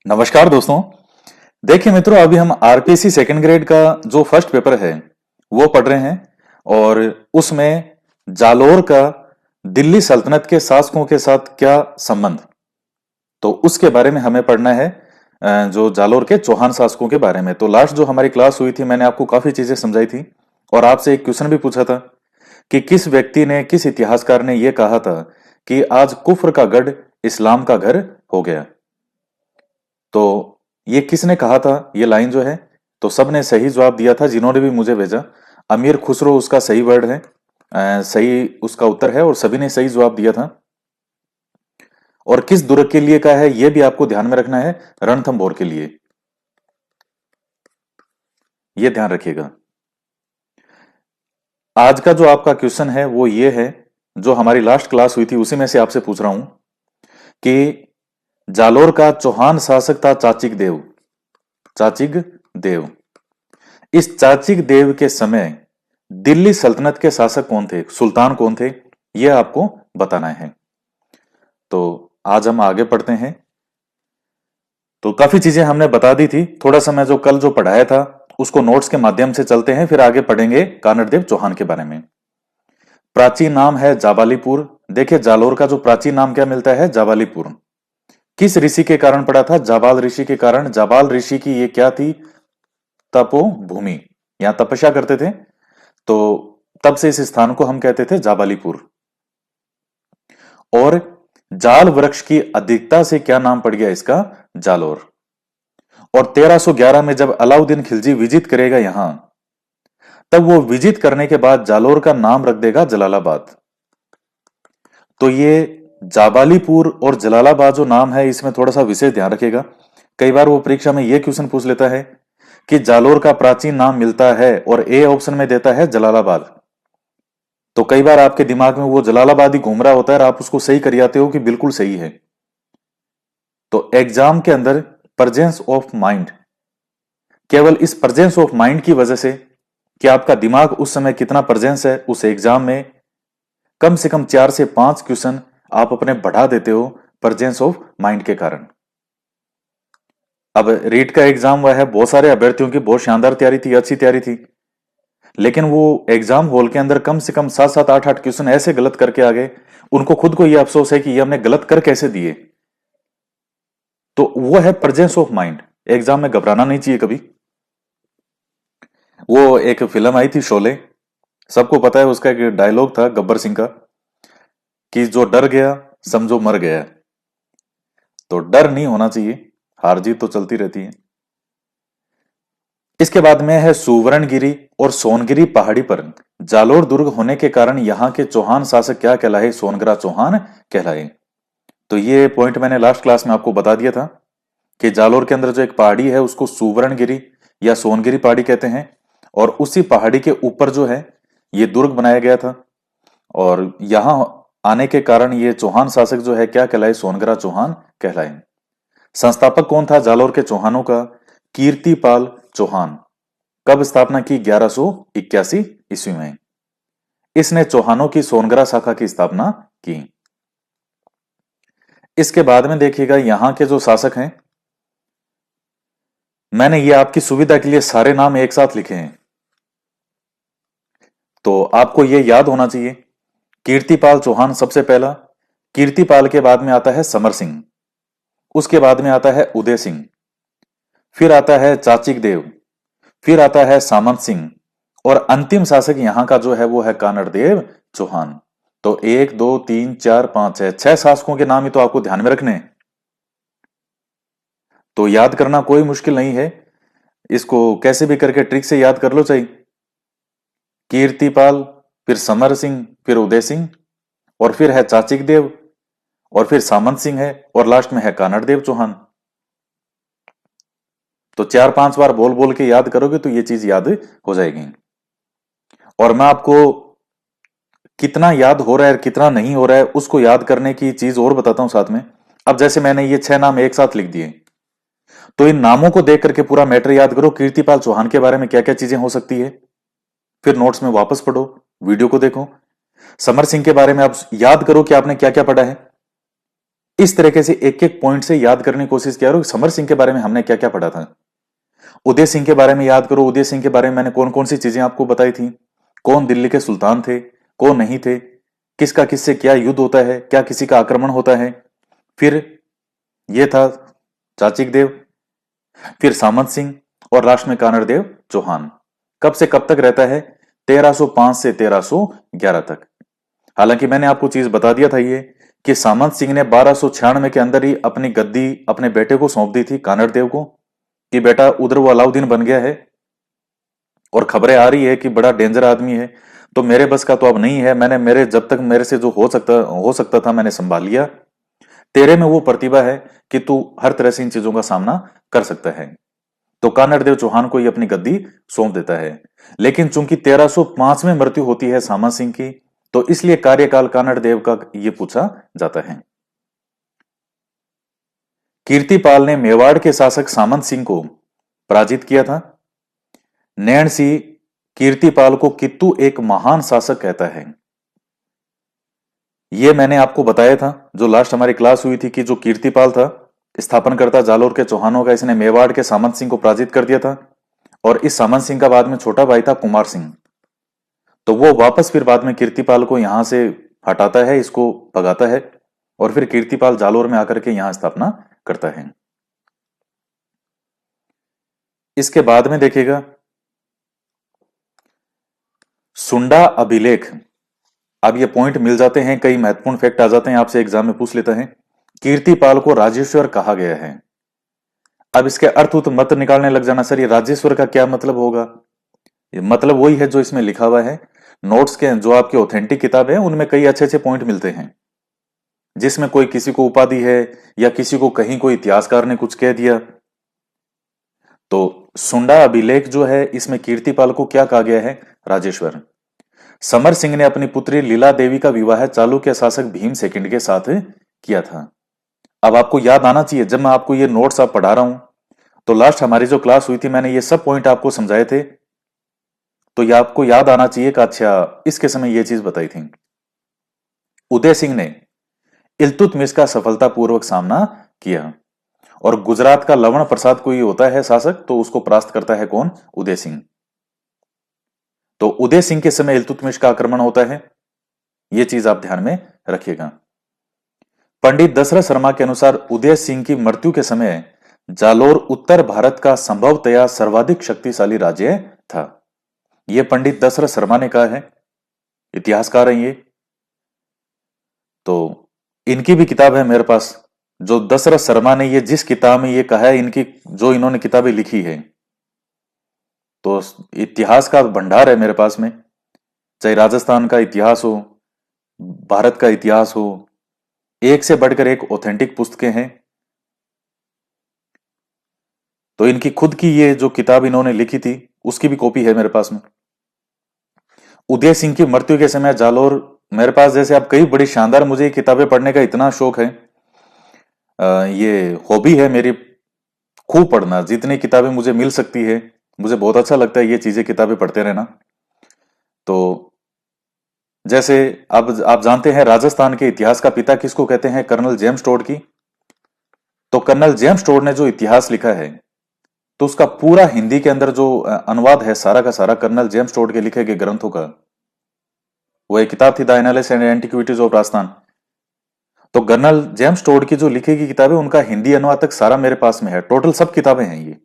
नमस्कार दोस्तों। देखिए मित्रों, अभी हम आरपीएससी सेकंड ग्रेड का जो फर्स्ट पेपर है वो पढ़ रहे हैं और उसमें जालोर का दिल्ली सल्तनत के शासकों के साथ क्या संबंध, तो उसके बारे में हमें पढ़ना है। जो जालोर के चौहान शासकों के बारे में। तो लास्ट जो हमारी क्लास हुई थी मैंने आपको काफी चीजें समझाई थी और आपसे एक क्वेश्चन भी पूछा था कि किस व्यक्ति ने, किस इतिहासकार ने यह कहा था कि आज कुफ्र का गढ़ इस्लाम का घर हो गया। तो ये किसने कहा था ये लाइन जो है, तो सबने सही जवाब दिया था जिन्होंने भी मुझे भेजा। अमीर खुसरो उसका सही वर्ड है, सही उसका उत्तर है और सभी ने सही जवाब दिया था। और किस दुर्ग के लिए का है यह भी आपको ध्यान में रखना है, रणथंभौर के लिए, यह ध्यान रखिएगा। आज का जो आपका क्वेश्चन है वो ये है, जो हमारी लास्ट क्लास हुई थी उसी में से आपसे पूछ रहा हूं कि जालोर का चौहान शासक था चाचिक देव। चाचिक देव, इस चाचिक देव के समय दिल्ली सल्तनत के शासक कौन थे, सुल्तान कौन थे, यह आपको बताना है। तो आज हम आगे पढ़ते हैं। तो काफी चीजें हमने बता दी थी, थोड़ा सा मैं जो कल जो पढ़ाया था उसको नोट्स के माध्यम से चलते हैं, फिर आगे पढ़ेंगे कानड़देव चौहान के बारे में। प्राचीन नाम है जाबालीपुर। देखिए जालोर का जो प्राचीन नाम क्या मिलता है, जाबालीपुर। किस ऋषि के कारण पड़ा था, जाबाल ऋषि के कारण। जाबाल ऋषि की ये क्या थी, तपोभूमि, यहां तपस्या करते थे, तो तब से इस स्थान को हम कहते थे जाबालीपुर। और जाल वृक्ष की अधिकता से क्या नाम पड़ गया इसका, जालोर। और 1311 में जब अलाउद्दीन खिलजी विजिट करेगा यहां, तब वो विजिट करने के बाद जालोर का नाम रख देगा जलालाबाद। तो ये जाबालीपुर और जलालाबाद जो नाम है इसमें थोड़ा सा विशेष ध्यान रखिएगा। कई बार वो परीक्षा में यह क्वेश्चन पूछ लेता है कि जालोर का प्राचीन नाम मिलता है और ए ऑप्शन में देता है जलालाबाद। तो कई बार आपके दिमाग में वो जलालाबाद ही घूम रहा होता है और आप उसको सही कर जाते हो कि बिल्कुल सही है। तो एग्जाम के अंदर प्रेजेंस ऑफ माइंड, केवल इस प्रेजेंस ऑफ माइंड की वजह से कि आपका दिमाग उस समय कितना प्रेजेंस है, उस एग्जाम में कम से कम 4 से 5 क्वेश्चन आप अपने बढ़ा देते हो प्रेजेंस ऑफ माइंड के कारण। अब रीट का एग्जाम हुआ है, बहुत सारे अभ्यर्थियों की बहुत शानदार तैयारी थी, अच्छी तैयारी थी, लेकिन वो एग्जाम हॉल के अंदर कम से कम 7-7 8-8 क्वेश्चन ऐसे गलत करके आ गए, उनको खुद को ये अफसोस है कि ये हमने गलत कर कैसे दिए। तो वो है प्रेजेंस ऑफ माइंड। एग्जाम में घबराना नहीं चाहिए कभी। वो एक फिल्म आई थी शोले, सबको पता है उसका एक डायलॉग था गब्बर सिंह का कि जो डर गया समझो मर गया। तो डर नहीं होना चाहिए, हार जीत तो चलती रहती है। इसके बाद में है सुवर्णगिरी और सोनगिरी पहाड़ी पर जालोर दुर्ग होने के कारण यहां के चौहान शासक क्या कहलाए, सोनगरा चौहान कहलाए। तो ये पॉइंट मैंने लास्ट क्लास में आपको बता दिया था कि जालोर के अंदर जो एक पहाड़ी है उसको सुवर्णगिरी या सोनगिरी पहाड़ी कहते हैं, और उसी पहाड़ी के ऊपर जो है ये दुर्ग बनाया गया था, और यहां आने के कारण ये चौहान शासक जो है क्या कहलाए, सोनगरा चौहान कहलाए। संस्थापक कौन था जालोर के चौहानों का, कीर्तिपाल चौहान। कब स्थापना की, 1181 ईस्वी में इसने चौहानों की सोनगरा शाखा की स्थापना की। इसके बाद में देखिएगा यहां के जो शासक हैं, मैंने ये आपकी सुविधा के लिए सारे नाम एक साथ लिखे हैं, तो आपको ये याद होना चाहिए। कीर्तिपाल चौहान सबसे पहला, कीर्तिपाल के बाद में आता है समर सिंह, उसके बाद में आता है उदय सिंह, फिर आता है चाचिक देव, फिर आता है सामंत सिंह, और अंतिम शासक यहां का जो है वो है कानड़देव चौहान। तो 1 2 3 4 5 6 शासकों के नाम ही तो आपको ध्यान में रखने हैं। तो याद करना कोई मुश्किल नहीं है, इसको कैसे भी करके ट्रिक से याद कर लो। चाहिए कीर्तिपाल, फिर समर सिंह, फिर उदय सिंह, और फिर है चाचिक देव, और फिर सामंत सिंह है, और लास्ट में है कानड़देव चौहान। तो 4-5 बार बोल बोल के याद करोगे तो ये चीज याद हो जाएगी। और मैं आपको कितना याद हो रहा है कितना नहीं हो रहा है उसको याद करने की चीज और बताता हूं साथ में। अब जैसे मैंने ये 6 नाम एक साथ लिख दिए, तो इन नामों को देख करके पूरा मैटर याद करो, कीर्तिपाल चौहान के बारे में क्या क्या चीजें हो सकती है, फिर नोट्स में वापस पढ़ो, वीडियो को देखो। समर सिंह के बारे में आप याद करो कि आपने क्या क्या पढ़ा है, इस तरीके से एक एक पॉइंट से याद करने की कोशिश किया। समर सिंह के बारे में हमने क्या क्या पढ़ा था, उदय सिंह के बारे में याद करो। उदय सिंह के बारे में मैंने कौन कौन सी चीजें आपको बताई थी, कौन दिल्ली के सुल्तान थे, कौन नहीं थे, किसका किससे क्या युद्ध होता है, क्या किसी का आक्रमण होता है। फिर ये था चाचिक देव, फिर सामंत सिंह, और लास्ट में कानड़ देव चौहान। कब से कब तक रहता है, 1305 से 1311 तक। हालांकि मैंने आपको चीज बता दिया था ये कि सामंत सिंह ने 1296 के अंदर ही अपनी गद्दी अपने बेटे को सौंप दी थी, कानड़ देव को, कि बेटा उधर वो अलाउद्दीन बन गया है और खबरें आ रही है कि बड़ा डेंजर आदमी है, तो मेरे बस का तो अब नहीं है। मैंने मेरे जब तक मेरे से जो हो सकता था मैंने संभाल लिया। तेरे में वो प्रतिभा है कि तू हर तरह से इन चीजों का सामना कर सकता है। तो कानड़ देव चौहान को ये अपनी गद्दी सौंप देता है। लेकिन चूंकि 1305 में मृत्यु होती है सामंत सिंह की, तो इसलिए कार्यकाल कानड़ देव का ये पूछा जाता है। कीर्तिपाल ने मेवाड़ के शासक सामंत सिंह को पराजित किया था। नैण सिंह कीर्तिपाल को कित्तू एक महान शासक कहता है। यह मैंने आपको बताया था जो लास्ट हमारी क्लास हुई थी कि जो कीर्तिपाल था, स्थापनकर्ता जालोर के चौहानों का, इसने मेवाड़ के सामंत सिंह को पराजित कर दिया था। और इस सामंत सिंह का बाद में छोटा भाई था कुमार सिंह। तो वो वापस फिर बाद में कीर्तिपाल को यहां से हटाता है, इसको भगाता है, और फिर कीर्तिपाल जालोर में आकर के यहां स्थापना करता है। इसके बाद में देखिएगा सुंडा अभिलेख। अब ये पॉइंट मिल जाते हैं, कई महत्वपूर्ण फैक्ट आ जाते हैं, आपसे एग्जाम में पूछ लेता है। कीर्तिपाल को राजेश्वर कहा गया है। अब इसके अर्थ तो मत निकालने लग जाना, सर ये राजेश्वर का क्या मतलब होगा। ये मतलब वही है जो इसमें लिखा हुआ है। नोट्स के जो आपके ऑथेंटिक किताब है उनमें कई अच्छे अच्छे पॉइंट मिलते हैं, जिसमें कोई किसी को उपाधि है या किसी को कहीं कोई इतिहासकार ने कुछ कह दिया। तो सुंडा अभिलेख जो है इसमें कीर्तिपाल को क्या कहा गया है, राजेश्वर। समर सिंह ने अपनी पुत्री लीला देवी का विवाह चालुक्य शासक भीम सेकंड के साथ किया था। अब आपको याद आना चाहिए, जब मैं आपको ये नोट्स आप पढ़ा रहा हूं, तो लास्ट हमारी जो क्लास हुई थी मैंने ये सब पॉइंट आपको समझाए थे, तो ये आपको याद आना चाहिए कि अच्छा इसके समय ये चीज बताई थी। उदय सिंह ने इल्तुतमिश का सफलतापूर्वक सामना किया, और गुजरात का लवण प्रसाद कोई होता है शासक, तो उसको परास्त करता है कौन, उदय सिंह। तो उदय सिंह के समय इल्तुतमिश का आक्रमण होता है, यह चीज आप ध्यान में रखिएगा। पंडित दशरथ शर्मा के अनुसार उदय सिंह की मृत्यु के समय जालोर उत्तर भारत का संभवतया सर्वाधिक शक्तिशाली राज्य था। यह पंडित दशरथ शर्मा ने कहा है, इतिहासकार हैं ये। तो इनकी भी किताब है मेरे पास, जो दशरथ शर्मा ने ये जिस किताब में ये कहा है, इनकी जो इन्होंने किताबें लिखी है, तो इतिहास का भंडार है मेरे पास में। चाहे राजस्थान का इतिहास हो, भारत का इतिहास हो, एक से बढ़कर एक ऑथेंटिक पुस्तकें हैं। तो इनकी खुद की ये जो किताब इन्होंने लिखी थी उसकी भी कॉपी है मेरे पास में। उदय सिंह की मृत्यु के समय जालोर, मेरे पास जैसे आप कई बड़ी शानदार, मुझे ये किताबें पढ़ने का इतना शौक है, ये हॉबी है मेरी, खूब पढ़ना, जितनी किताबें मुझे मिल सकती है मुझे बहुत अच्छा लगता है ये चीजें किताबें पढ़ते रहना। तो जैसे अब आप जानते हैं राजस्थान के इतिहास का पिता किसको कहते हैं, कर्नल जेम्स टोड की। तो कर्नल जेम्स टोड ने जो इतिहास लिखा है, तो उसका पूरा हिंदी के अंदर जो अनुवाद है सारा का सारा कर्नल जेम्स टोड के लिखे गए ग्रंथों का, वो एक किताब थी the analysis and antiquities of Rajasthan. तो कर्नल जेम्स टोड की जो लिखी गई किताबें उनका हिंदी अनुवाद तक सारा मेरे पास में है, टोटल सब किताबें हैं ये।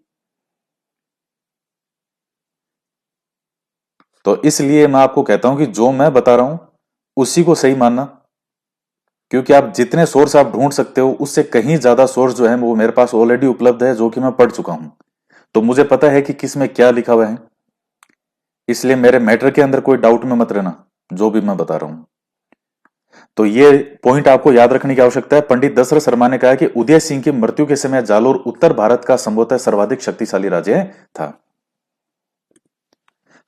तो इसलिए मैं आपको कहता हूं कि जो मैं बता रहा हूं उसी को सही मानना, क्योंकि आप जितने सोर्स आप ढूंढ सकते हो उससे कहीं ज्यादा सोर्स जो है वो मेरे पास ऑलरेडी उपलब्ध है, जो कि मैं पढ़ चुका हूं। तो मुझे पता है कि किस में क्या लिखा हुआ है, इसलिए मेरे मैटर के अंदर कोई डाउट में मत रहना जो भी मैं बता रहा हूं। तो ये पॉइंट आपको याद रखने की आवश्यकता है। पंडित दशरथ शर्मा ने कहा कि उदय सिंह की मृत्यु के समय जालोर उत्तर भारत का संभवतः सर्वाधिक शक्तिशाली राज्य था।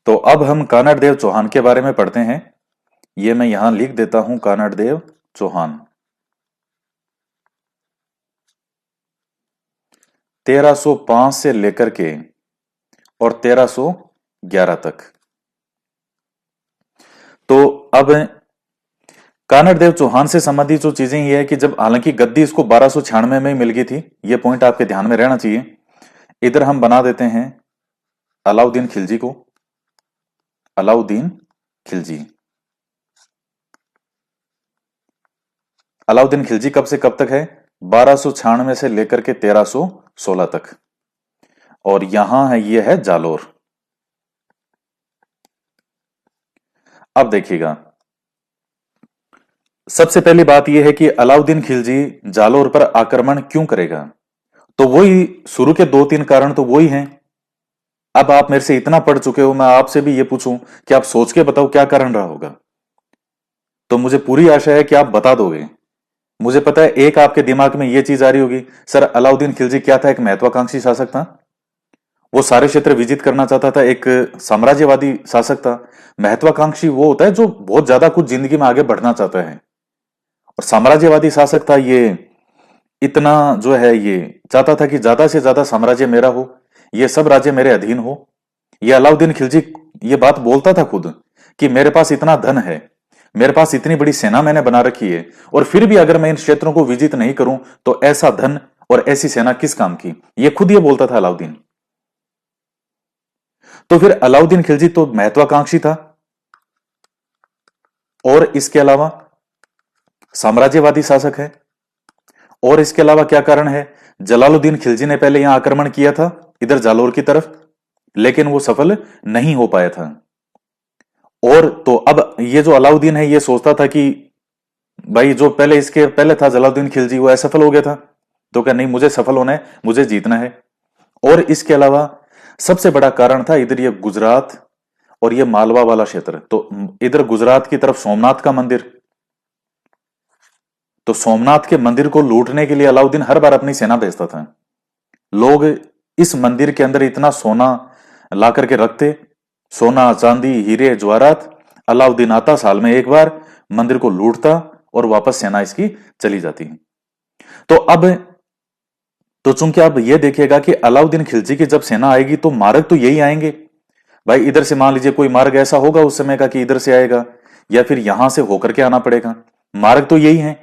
तो अब हम कानड़ देव चौहान के बारे में पढ़ते हैं। ये मैं यहां लिख देता हूं, कानड़ देव चौहान 1305 से लेकर के और 1311 तक। तो अब कानड़देव चौहान से संबंधित जो चीजें ये है कि जब हालांकि गद्दी इसको 1296 में ही मिल गई थी, ये पॉइंट आपके ध्यान में रहना चाहिए। इधर हम बना देते हैं अलाउद्दीन खिलजी को, अलाउद्दीन खिलजी। अलाउद्दीन खिलजी कब से कब तक है? 1296 से लेकर के 1316 तक। और यहां है, ये है जालोर। अब देखिएगा, सबसे पहली बात यह है कि अलाउद्दीन खिलजी जालोर पर आक्रमण क्यों करेगा? तो वही शुरू के 2-3 कारण तो वही हैं। अब आप मेरे से इतना पढ़ चुके हो, मैं आपसे भी ये पूछूं कि आप सोच के बताओ क्या कारण रहा होगा, तो मुझे पूरी आशा है कि आप बता दोगे। मुझे पता है एक आपके दिमाग में यह चीज आ रही होगी, सर अलाउद्दीन खिलजी क्या था? एक महत्वाकांक्षी शासक था, वो सारे क्षेत्र विजित करना चाहता था, एक साम्राज्यवादी शासक था। महत्वाकांक्षी वो होता है जो बहुत ज्यादा कुछ जिंदगी में आगे बढ़ना चाहता है, और साम्राज्यवादी शासक था ये इतना जो है, ये चाहता था कि ज्यादा से ज्यादा साम्राज्य मेरा हो, ये सब राज्य मेरे अधीन हो। ये अलाउद्दीन खिलजी ये बात बोलता था खुद कि मेरे पास इतना धन है, मेरे पास इतनी बड़ी सेना मैंने बना रखी है, और फिर भी अगर मैं इन क्षेत्रों को विजित नहीं करूं तो ऐसा धन और ऐसी सेना किस काम की? ये खुद ये बोलता था अलाउद्दीन। तो फिर अलाउद्दीन खिलजी तो महत्वाकांक्षी था, और इसके अलावा साम्राज्यवादी शासक है। और इसके अलावा क्या कारण है? जलालुद्दीन खिलजी ने पहले यहां आक्रमण किया था इधर जालोर की तरफ, लेकिन वो सफल नहीं हो पाया था। और तो अब ये जो अलाउद्दीन है ये सोचता था कि भाई जो पहले इसके पहले था जलालुद्दीन खिलजी, वो असफल हो गया था, तो क्या नहीं, मुझे सफल होना है, मुझे जीतना है। और इसके अलावा सबसे बड़ा कारण था इधर ये गुजरात और ये मालवा वाला क्षेत्र। तो इधर गुजरात की तरफ सोमनाथ का मंदिर, तो सोमनाथ के मंदिर को लूटने के लिए अलाउद्दीन हर बार अपनी सेना भेजता था। लोग इस मंदिर के अंदर इतना सोना ला करके रखते, सोना चांदी हीरे जवाहरात। अलाउद्दीन आता साल में एक बार, मंदिर को लूटता और वापस सेना इसकी चली जाती। तो अब तो चूंकि आप ये देखिएगा कि अलाउद्दीन खिलजी की जब सेना आएगी तो मार्ग तो यही आएंगे भाई। इधर से मान लीजिए कोई मार्ग ऐसा होगा उस समय का कि इधर से आएगा या फिर यहां से होकर के आना पड़ेगा, मार्ग तो यही है।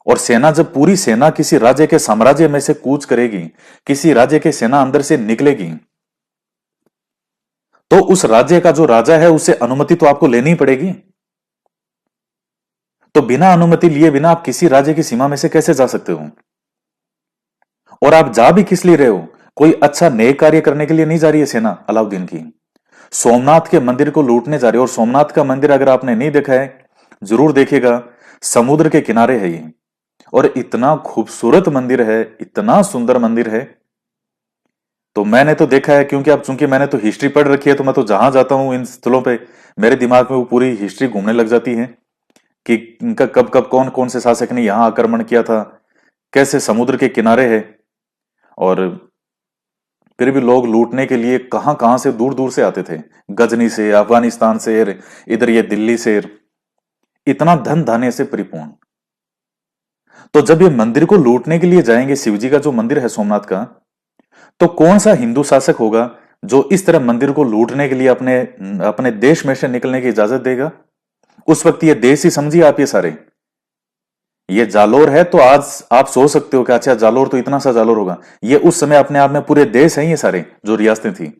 और सेना जब पूरी सेना किसी राज्य के साम्राज्य में से कूच करेगी, किसी राज्य की सेना अंदर से निकलेगी, तो उस राज्य का जो राजा है उससे अनुमति तो आपको लेनी ही पड़ेगी। तो बिना अनुमति लिए बिना आप किसी राज्य की सीमा में से कैसे जा सकते हो? और आप जा भी किस लिए रहे हो? कोई अच्छा नेक कार्य करने के लिए नहीं जा रही है सेना अलाउद्दीन की, सोमनाथ के मंदिर को लूटने जा रही है। और सोमनाथ का मंदिर अगर आपने नहीं देखा है जरूर देखिएगा, समुद्र के किनारे है ये, और इतना खूबसूरत मंदिर है, इतना सुंदर मंदिर है। तो मैंने तो देखा है, क्योंकि अब चूंकि मैंने तो हिस्ट्री पढ़ रखी है, तो मैं तो जहां जाता हूं इन स्थलों पे मेरे दिमाग में वो पूरी हिस्ट्री घूमने लग जाती है कि इनका कब कब कौन कौन से शासक ने यहां आक्रमण किया था, कैसे समुद्र के किनारे है, और फिर भी लोग लूटने के लिए कहां कहां से दूर दूर से आते थे, गजनी से, अफगानिस्तान से, इधर ये दिल्ली से, इतना धन धान्य से परिपूर्ण। तो जब ये मंदिर को लूटने के लिए जाएंगे, शिवजी का जो मंदिर है सोमनाथ का, तो कौन सा हिंदू शासक होगा जो इस तरह मंदिर को लूटने के लिए अपने अपने देश में से निकलने की इजाजत देगा? उस वक्त ये देश ही समझिए आप, ये सारे ये जालोर है तो आज आप सोच सकते हो कि अच्छा जालोर तो इतना सा जालोर होगा, ये उस समय अपने आप में पूरे देश हैं ये सारे जो रियासतें थी,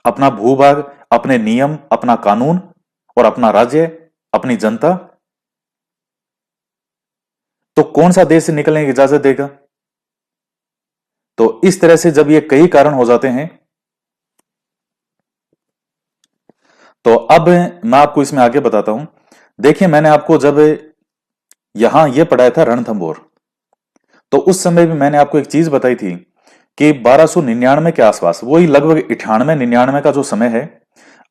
अपना भूभाग, अपने नियम, अपना कानून और अपना राज्य, अपनी जनता। तो कौन सा देश से निकलने की इजाजत देगा? तो इस तरह से जब ये कई कारण हो जाते हैं, तो अब मैं आपको इसमें आगे बताता हूं। देखिए मैंने आपको जब यहां ये पढ़ाया था रणथंभौर, तो उस समय भी मैंने आपको एक चीज बताई थी कि 1299 के आसपास, वही लगभग 98-99 का जो समय है,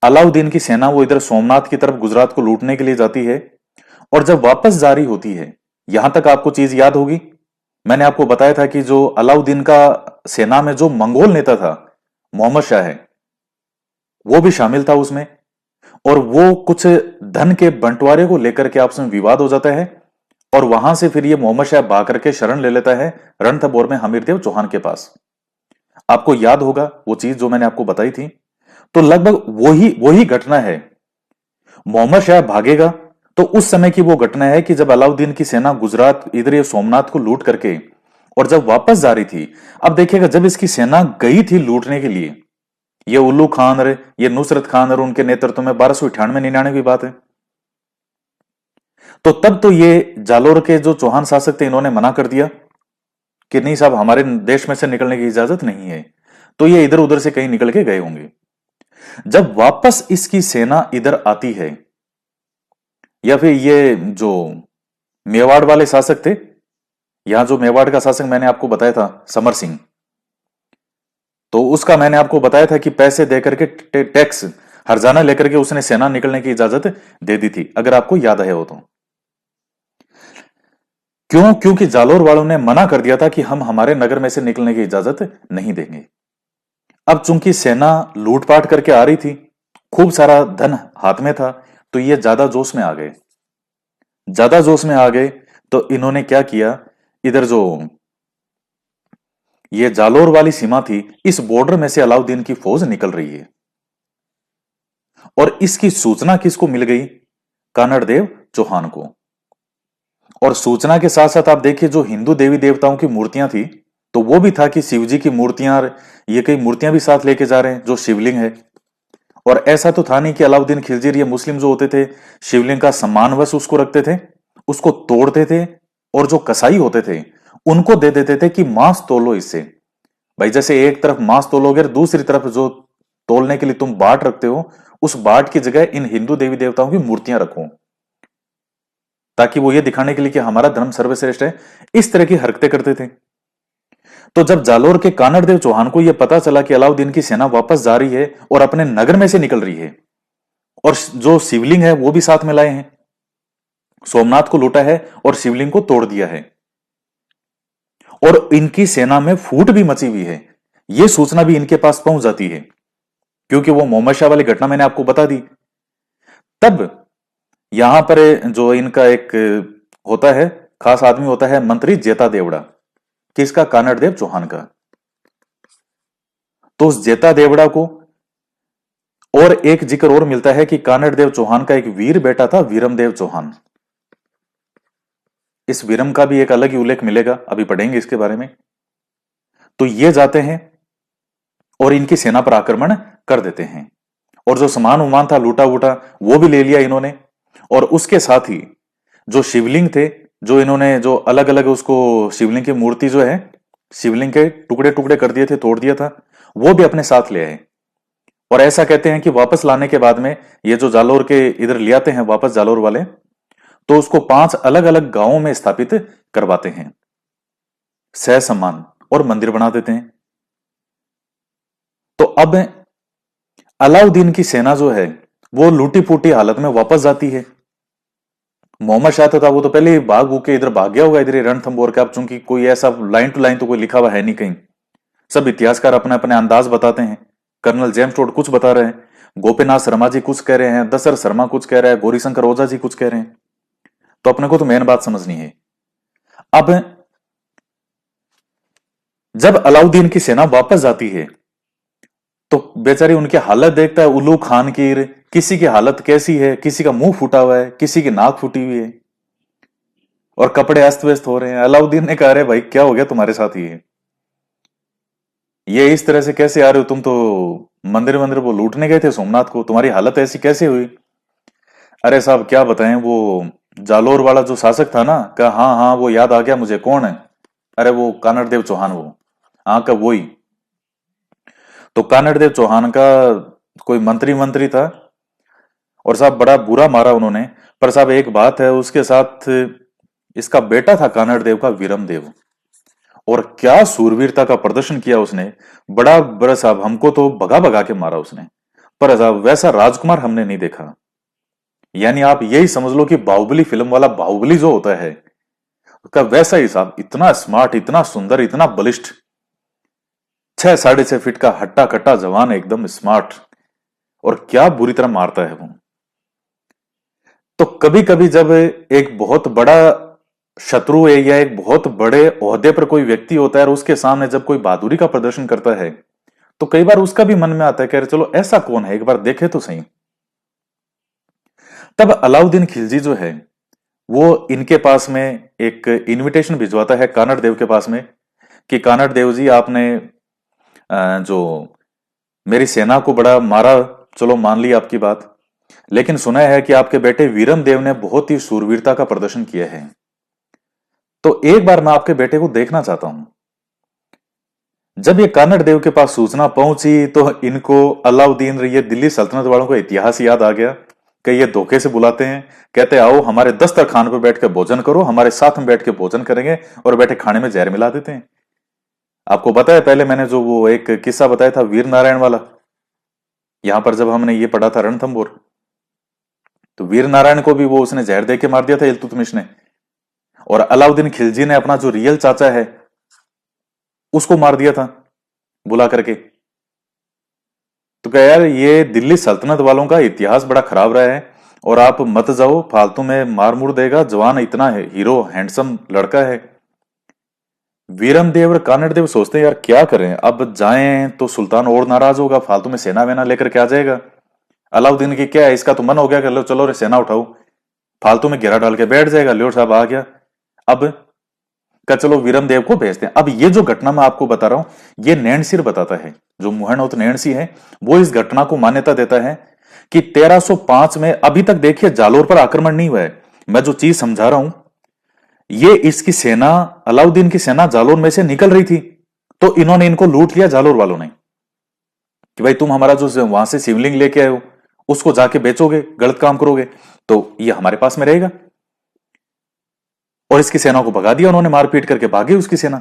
अलाउद्दीन की सेना वो इधर सोमनाथ की तरफ गुजरात को लूटने के लिए जाती है। और जब वापस जा रही होती है, यहां तक आपको चीज याद होगी, मैंने आपको बताया था कि जो अलाउद्दीन का सेना में जो मंगोल नेता था मोहम्मद शाह है, वो भी शामिल था उसमें। और वो कुछ धन के बंटवारे को लेकर के आपस में विवाद हो जाता है, और वहां से फिर ये मोहम्मद शाह भाग करके शरण ले लेता है रणथंभौर में हमीरदेव चौहान के पास। आपको याद होगा वो चीज जो मैंने आपको बताई थी। तो लगभग वही वही घटना है। मोहम्मद शाह भागेगा तो उस समय की वो घटना है कि जब अलाउद्दीन की सेना गुजरात इधर ये सोमनाथ को लूट करके और जब वापस जा रही थी। अब देखिएगा, जब इसकी सेना गई थी लूटने के लिए, ये उल्लू खान और ये नुसरत खान और उनके नेतृत्व में 1298-99 की बात है। तो तब तो ये जालोर के जो चौहान शासक थे, इन्होंने मना कर दिया कि नहीं साहब, हमारे देश में से निकलने की इजाजत नहीं है। तो ये इधर उधर से कहीं निकल के गए होंगे। जब वापस इसकी सेना इधर आती है, या फिर ये जो मेवाड़ वाले शासक थे, यहां जो मेवाड़ का शासक मैंने आपको बताया था समर सिंह, तो उसका मैंने आपको बताया था कि पैसे देकर के टैक्स हर्जाना लेकर के उसने सेना निकलने की इजाजत दे दी थी, अगर आपको याद है हो तो। क्यों? क्योंकि जालोर वालों ने मना कर दिया था कि हम हमारे नगर में से निकलने की इजाजत नहीं देंगे। अब चूंकि सेना लूटपाट करके आ रही थी, खूब सारा धन हाथ में था, तो ये ज्यादा जोश में आ गए। ज्यादा जोश में आ गए तो इन्होंने क्या किया, इधर जो ये जालोर वाली सीमा थी, इस बॉर्डर में से अलाउद्दीन की फौज निकल रही है। और इसकी सूचना किसको मिल गई? कानड़देव चौहान को। और सूचना के साथ साथ आप देखिए, जो हिंदू देवी देवताओं की मूर्तियां थी, तो वो भी था कि शिव जी की मूर्तियां, ये कई मूर्तियां भी साथ लेके जा रहे हैं, जो शिवलिंग है। और ऐसा तो था नहीं कि अलाउद्दीन खिलजी, ये मुस्लिम जो होते थे, शिवलिंग का सम्मानवश उसको रखते थे, उसको तोड़ते थे, और जो कसाई होते थे उनको दे देते थे कि मांस तोलो इससे। भाई जैसे एक तरफ मांस तोलोगे, दूसरी तरफ जो तोलने के लिए तुम बाट रखते हो, उस बाट की जगह इन हिंदू देवी देवताओं की मूर्तियां रखो, ताकि वो ये दिखाने के लिए कि हमारा धर्म सर्वश्रेष्ठ है। इस तरह की हरकतें करते थे। तो जब जालोर के कानड़देव चौहान को यह पता चला कि अलाउद्दीन की सेना वापस जा रही है और अपने नगर में से निकल रही है, और जो शिवलिंग है वो भी साथ में लाए हैं, सोमनाथ को लूटा है और शिवलिंग को तोड़ दिया है, और इनकी सेना में फूट भी मची हुई है, यह सूचना भी इनके पास पहुंच जाती है, क्योंकि वो मोहम्मद शाह वाली घटना मैंने आपको बता दी। तब यहां पर जो इनका एक होता है, खास आदमी होता है, मंत्री जेता देवड़ा, किसका? कानड़देव चौहान का। तो उस जेता देवड़ा को और एक जिक्र और मिलता है कि कानड़देव चौहान का एक वीर बेटा था, वीरमदेव चौहान। इस वीरम का भी एक अलग ही उल्लेख मिलेगा, अभी पढ़ेंगे इसके बारे में। तो ये जाते हैं और इनकी सेना पर आक्रमण कर देते हैं, और जो सामान उमान था लूटा वूटा वो भी ले लिया इन्होंने। और उसके साथ ही जो शिवलिंग थे, जो इन्होंने जो अलग अलग उसको शिवलिंग की मूर्ति जो है, शिवलिंग के टुकड़े टुकड़े कर दिए थे, तोड़ दिया था, वो भी अपने साथ ले आए। और ऐसा कहते हैं कि वापस लाने के बाद में ये जो जालोर के इधर ले आते हैं वापस जालोर वाले, तो उसको 5 अलग अलग गांवों में स्थापित करवाते हैं, सह सम्मान, और मंदिर बना देते हैं। तो अब अलाउद्दीन की सेना जो है वो लूटी फूटी हालत में वापस जाती है। मोहम्मद शाह तो था, वो तो पहले ही भाग के इधर भाग गया होगा, इधर रणथंबोर के। अब चूंकि कोई ऐसा लाइन टू लाइन तो कोई लिखा हुआ है नहीं कहीं, सब इतिहासकार अपने अपने अंदाज बताते हैं। कर्नल जेम्स टोड कुछ बता रहे हैं, गोपीनाथ शर्मा जी कुछ कह रहे हैं, दशरथ शर्मा कुछ कह रहा है, गौरीशंकर ओझा जी कुछ कह रहे हैं। तो अपने को तो मेन बात समझनी है। अब जब अलाउद्दीन की सेना वापस जाती है, तो बेचारी उनकी हालत देखता है उल्लू खान की, किसी की हालत कैसी है, किसी का मुंह फूटा हुआ है, किसी की नाक फूटी हुई है, और कपड़े अस्त व्यस्त हो रहे हैं। अलाउद्दीन ने कहा, अरे भाई क्या हो गया तुम्हारे साथ? ये इस तरह से कैसे आ रहे हो? तुम तो मंदिर मंदिर वो लूटने गए थे सोमनाथ को, तुम्हारी हालत ऐसी कैसे हुई? अरे साहब क्या बताएं, वो जालोर वाला जो शासक था ना, कहा हाँ हाँ वो याद आ गया मुझे। कौन है? अरे वो कानड़देव चौहान, वो हाँ का वही। तो कानड़देव चौहान का कोई मंत्री मंत्री था, और साहब बड़ा बुरा मारा उन्होंने। पर साहब एक बात है, उसके साथ इसका बेटा था कानड़देव का, वीरमदेव, और क्या सूरवीरता का प्रदर्शन किया उसने। बड़ा बड़ा साहब, हमको तो भगा भगा के मारा उसने। पर साहब वैसा राजकुमार हमने नहीं देखा। यानी आप यही समझ लो कि बाहुबली फिल्म वाला बाहुबली जो होता है, उसका वैसा ही साहब, इतना स्मार्ट, इतना सुंदर, इतना बलिष्ठ, 6 साढ़े 6 फीट का हट्टा कट्टा जवान, एकदम स्मार्ट, और क्या बुरी तरह मारता है वो। तो कभी कभी जब एक बहुत बड़ा शत्रु है या एक बहुत बड़े ओहदे पर कोई व्यक्ति होता है, और उसके सामने जब कोई बहादुरी का प्रदर्शन करता है, तो कई बार उसका भी मन में आता है कि अरे चलो ऐसा कौन है, एक बार देखे तो सही। तब अलाउद्दीन खिलजी जो है वो इनके पास में एक इनविटेशन भिजवाता है कानड़ देव के पास में कि कानड़ देव जी, आपने जो मेरी सेना को बड़ा मारा, चलो मान ली आपकी बात, लेकिन सुना है कि आपके बेटे वीरम देव ने बहुत ही शूरवीरता का प्रदर्शन किया है, तो एक बार मैं आपके बेटे को देखना चाहता हूं। जब ये कानड़ देव के पास सूचना पहुंची तो इनको अलाउद्दीन, ये दिल्ली सल्तनत वालों का इतिहास याद आ गया कि ये धोखे से बुलाते हैं, कहते आओ हमारे दस्तरखान पर बैठ के भोजन करो, हमारे साथ में बैठ के भोजन करेंगे, और बैठे खाने में जहर मिला देते हैं। आपको पता है पहले मैंने जो वो एक किस्सा बताया था वीर नारायण वाला, यहां पर जब हमने ये पढ़ा था रणथंभौर, तो वीर नारायण को भी वो उसने जहर दे के मार दिया था इल्तुतमिश ने, और अलाउद्दीन खिलजी ने अपना जो रियल चाचा है उसको मार दिया था बुला करके। तो क्या यार, ये दिल्ली सल्तनत वालों का इतिहास बड़ा खराब रहा है, और आप मत जाओ, फालतू में मार मुड़ देगा, जवान इतना है, हीरो हैंडसम लड़का है। वीरम देव और कानड़ देव सोचते हैं यार क्या करें, अब जाएं तो सुल्तान और नाराज होगा, फालतू में सेना वेना लेकर के आ जाएगा। अलाउद्दीन की क्या है, इसका तो मन हो गया कर लो, चलो रे सेना उठाओ, फालतू में घेरा डाल के बैठ जाएगा, ल्योर साहब आ गया। अब का चलो वीरम देव को भेजते हैं। अब ये जो घटना मैं आपको बता रहा हूं ये नैणसिर बताता है, जो मुहैणोत नैणसी है वो इस घटना को मान्यता देता है कि 1305 में, अभी तक देखिए जालोर पर आक्रमण नहीं हुआ है, मैं जो चीज समझा रहा हूं ये इसकी सेना, अलाउद्दीन की सेना जालोर में से निकल रही थी, तो इन्होंने इनको लूट लिया जालोर वालों ने कि भाई तुम हमारा जो वहां से शिवलिंग लेके आए हो उसको जाके बेचोगे, गलत काम करोगे तो ये हमारे पास में रहेगा, और इसकी सेना को भगा दिया उन्होंने, मारपीट करके भागी उसकी सेना।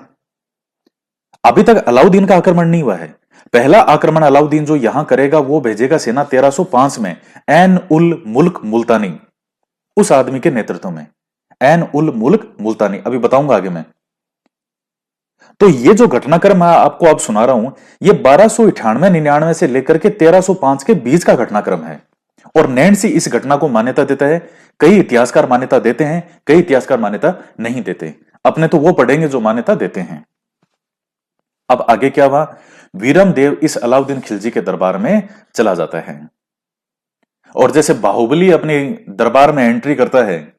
अभी तक अलाउद्दीन का आक्रमण नहीं हुआ है, पहला आक्रमण अलाउद्दीन जो यहां करेगा वो भेजेगा सेना 1305 में ऐन उल मुल्क मुल्तानी, उस आदमी के नेतृत्व में, ऐन उल मुल्क मुल्तानी, अभी बताऊंगा आगे मैं। तो ये जो घटनाक्रम मैं आपको अब सुना रहा हूं ये 1298-99 से लेकर के 1305 के बीच का घटनाक्रम है, और नैणसी इस घटना को मान्यता देता है। कई इतिहासकार मान्यता देते हैं, कई इतिहासकार मान्यता नहीं देते, अपने तो वो पढ़ेंगे जो मान्यता देते हैं। अब आगे क्या हुआ, वीरम देव इस अलाउद्दीन खिलजी के दरबार में चला जाता है, और जैसे बाहुबली अपने दरबार में एंट्री करता है,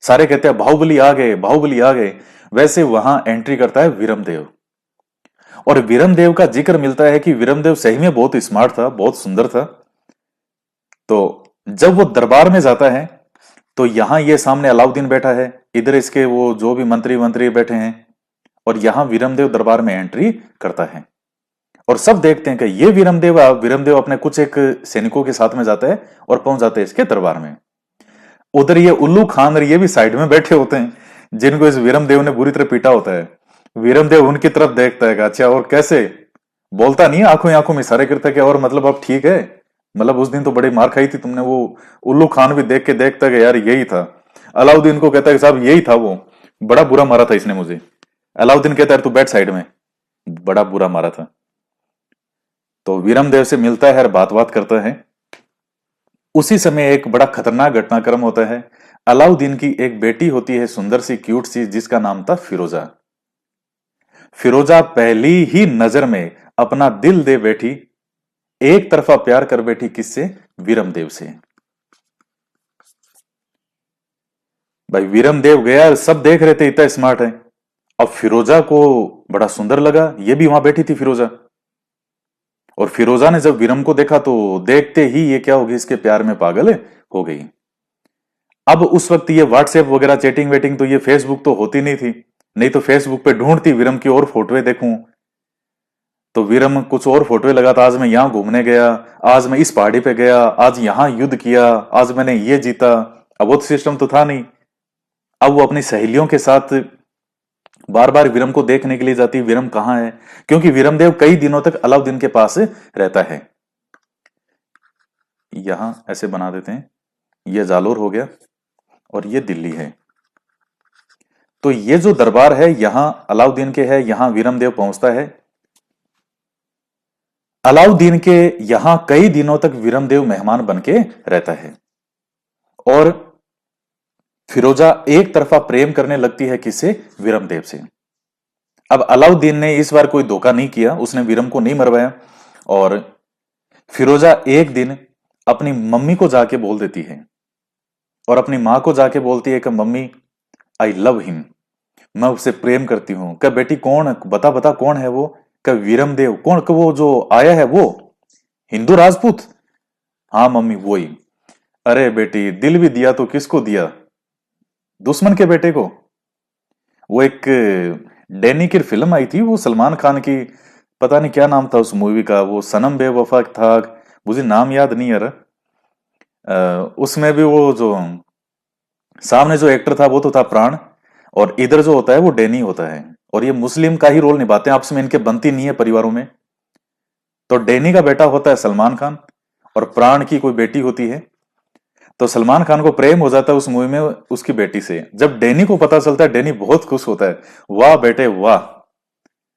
सारे कहते हैं बाहुबली आ गए, बाहुबली आ गए, वैसे वहां एंट्री करता है वीरम देव। और वीरम देव का जिक्र मिलता है कि वीरम देव सही में बहुत स्मार्ट था, बहुत सुंदर था। तो जब वो दरबार में जाता है तो यहां ये सामने अलाउद्दीन बैठा है, इधर इसके वो जो भी मंत्री मंत्री बैठे हैं, और यहां वीरम देव दरबार में एंट्री करता है, और सब देखते हैं कि ये वीरम देव अपने कुछ एक सैनिकों के साथ में जाता है और पहुंच जाते हैं इसके दरबार में। उधर ये उल्लू खान और ये भी साइड में बैठे होते हैं, जिनको इस वीरम देव ने बुरी तरह पीटा होता है। वीरम देव उनकी तरफ देखता है, अच्छा और कैसे, बोलता नहीं, आंखों आंखों में इशारे करता है कि और मतलब अब ठीक है, मतलब उस दिन तो बड़ी मार खाई थी तुमने। वो उल्लू खान भी देख के देखता है कि यार यही था। अलाउद्दीन को कहता है कि साहब यही था, वो बड़ा बुरा मारा था इसने मुझे। अलाउद्दीन कहता है तू बैठ साइड में, बड़ा बुरा मारा था। तो वीरम देव से मिलता है और बात करता है। उसी समय एक बड़ा खतरनाक घटनाक्रम होता है। अलाउद्दीन की एक बेटी होती है, सुंदर सी क्यूट सी, जिसका नाम था फिरोजा। फिरोजा पहली ही नजर में अपना दिल दे बैठी, एक तरफा प्यार कर बैठी, किससे, वीरम देव से। भाई वीरम देव गया, सब देख रहे थे इतना स्मार्ट है, अब फिरोजा को बड़ा सुंदर लगा, ये भी वहां बैठी थी फिरोजा, और फिरोजा ने जब वीरम को देखा तो देखते ही ये क्या होगी, इसके प्यार में पागल हो गई। अब उस वक्त ये व्हाट्सएप वगैरह चैटिंग वेटिंग तो, ये फेसबुक तो होती नहीं थी, नहीं तो फेसबुक पे ढूंढती वीरम की और फोटोएं देखूं, तो वीरम कुछ और फोटोएं लगाता, आज मैं यहां घूमने गया, आज मैं इस पहाड़ी पे गया, आज यहां युद्ध किया, आज मैंने ये जीता। अब वो सिस्टम तो था नहीं। अब वो अपनी सहेलियों के साथ बार बार वीरम को देखने के लिए जाती, वीरम कहाँ है, क्योंकि वीरम देव कई दिनों तक अलाउद्दीन के पास रहता है। यहां ऐसे बना देते हैं, ये जालोर हो गया और ये दिल्ली है। तो ये जो दरबार है यहां अलाउद्दीन के है, यहां वीरम देव पहुंचता है। अलाउद्दीन के यहां कई दिनों तक वीरम देव मेहमान बनके रहता है, और फिरोजा एक तरफा प्रेम करने लगती है, किससे, वीरम देव से। अब अलाउद्दीन ने इस बार कोई धोखा नहीं किया, उसने वीरम को नहीं मरवाया, और फिरोजा एक दिन अपनी मम्मी को जाके बोल देती है और अपनी माँ को जाके बोलती है कि मम्मी, आई लव हिम, मैं उससे प्रेम करती हूँ। क्या बेटी कौन, बता बता कौन है वो? क्या वीरम देव? कौन, वो जो आया है वो हिंदू राजपूत? हाँ मम्मी वही। अरे बेटी, दिल भी दिया तो किसको दिया? दुश्मन के बेटे को। वो एक डैनी की फिल्म आई थी, वो सलमान खान की, पता नहीं क्या नाम था उस मूवी का, वो सनम बेवफा था, मुझे नाम याद नहीं आ रहा। उसमें भी वो जो सामने जो एक्टर था वो तो था प्राण, और इधर जो होता है वो डैनी होता है। और ये मुस्लिम का ही रोल निभाते हैं, आपस में इनके बनती नहीं है परिवारों में। तो डैनी का बेटा होता है सलमान खान, और प्राण की कोई बेटी होती है। तो सलमान खान को प्रेम हो जाता है उस मूवी में उसकी बेटी से। जब डैनी को पता चलता है, डैनी बहुत खुश होता है। वाह बेटे वाह,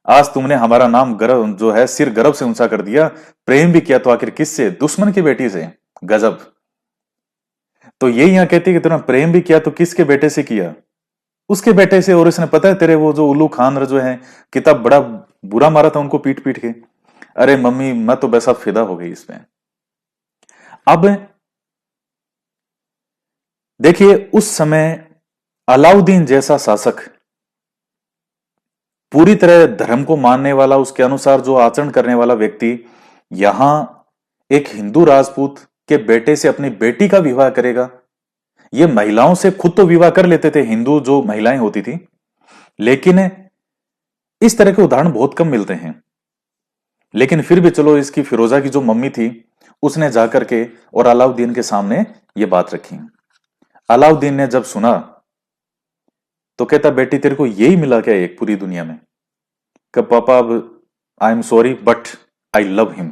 आज तुमने हमारा नाम गर्व जो है सिर गर्व से ऊंचा कर दिया। प्रेम भी किया तो आखिर किससे? दुश्मन की बेटी से। गजब। तो ये यहाँ कहती है कि तूने प्रेम भी किया तो किसके बेटे से किया? उसके बेटे से। और इसने पता है तेरे वो जो उल्लू खान जो है, किताब बड़ा बुरा मारा था उनको पीट पीट के। अरे मम्मी, मैं तो वैसा फिदा हो गई इसमें। अब देखिए, उस समय अलाउद्दीन जैसा शासक, पूरी तरह धर्म को मानने वाला, उसके अनुसार जो आचरण करने वाला व्यक्ति, यहां एक हिंदू राजपूत के बेटे से अपनी बेटी का विवाह करेगा। ये महिलाओं से खुद तो विवाह कर लेते थे हिंदू जो महिलाएं होती थी, लेकिन इस तरह के उदाहरण बहुत कम मिलते हैं। लेकिन फिर भी चलो, इसकी फिरोजा की जो मम्मी थी, उसने जाकर के और अलाउद्दीन के सामने ये बात रखी। अलाउद्दीन ने जब सुना तो कहता, बेटी तेरे को यही मिला क्या एक पूरी दुनिया में? कब पापा, अब I am sorry but I love him.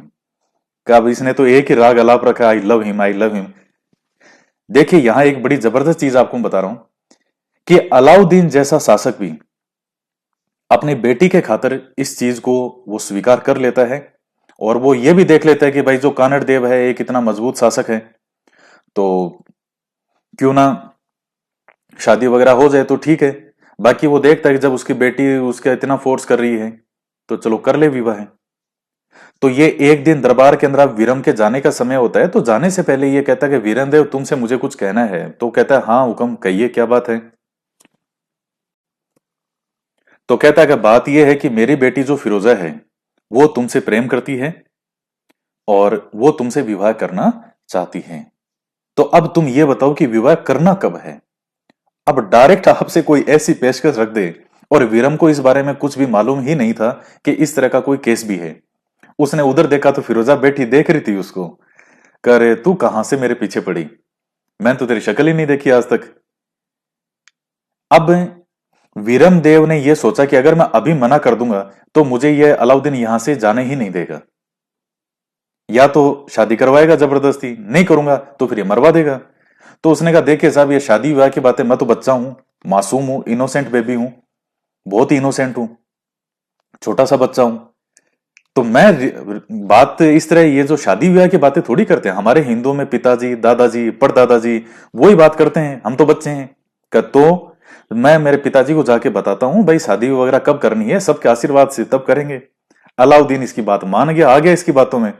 कब इसने तो एक ही राग अलाप रखा, I love him, I love him. देखिए, यहां एक बड़ी जबरदस्त चीज आपको बता रहा हूं कि अलाउद्दीन जैसा शासक भी अपनी बेटी के खातिर इस चीज को वो स्वीकार कर लेता है। और वो ये भी देख लेता है कि भाई जो कानड़ देव है एक इतना मजबूत शासक है, तो क्यों ना शादी वगैरह हो जाए तो ठीक है। बाकी वो देखता है कि जब उसकी बेटी उसका इतना फोर्स कर रही है, तो चलो कर ले विवाह। तो ये एक दिन दरबार के अंदर अब वीरम के जाने का समय होता है, तो जाने से पहले ये कहता है कि वीरन देव, तुमसे मुझे कुछ कहना है। तो कहता है, हाँ हुक्म, कहिए क्या बात है। तो कहता है कि बात यह है कि मेरी बेटी जो फिरोजा है, वो तुमसे प्रेम करती है और वो तुमसे विवाह करना चाहती है। तो अब तुम ये बताओ कि विवाह करना कब है? अब डायरेक्ट आपसे कोई ऐसी पेशकश रख दे, और वीरम को इस बारे में कुछ भी मालूम ही नहीं था कि इस तरह का कोई केस भी है। उसने उधर देखा तो फिरोजा बैठी देख रही थी उसको। कह रहे, तू कहां से मेरे पीछे पड़ी? मैं तो तेरी शक्ल ही नहीं देखी आज तक। अब वीरम देव ने यह सोचा कि अगर मैं अभी मना कर दूंगा तो मुझे यह अलाउद्दीन यहां से जाने ही नहीं देगा। या तो शादी करवाएगा जबरदस्ती, नहीं करूंगा तो फिर ये मरवा देगा। तो उसने कहा, देखिए साहब, ये शादी विवाह की बातें, मैं तो बच्चा हूं, मासूम हूं, इनोसेंट बेबी हूं, बहुत ही इनोसेंट हूं, छोटा सा बच्चा हूं। तो मैं बात इस तरह, ये जो शादी विवाह की बातें थोड़ी करते हैं हमारे हिंदुओं में, पिताजी दादाजी परदादाजी वही बात करते हैं, हम तो बच्चे हैं। तो मैं मेरे पिताजी को जाके बताता हूं भाई शादी वगैरह कब करनी है, सबके आशीर्वाद से तब करेंगे। अलाउद्दीन इसकी बात मान गया, आ गया इसकी बातों में।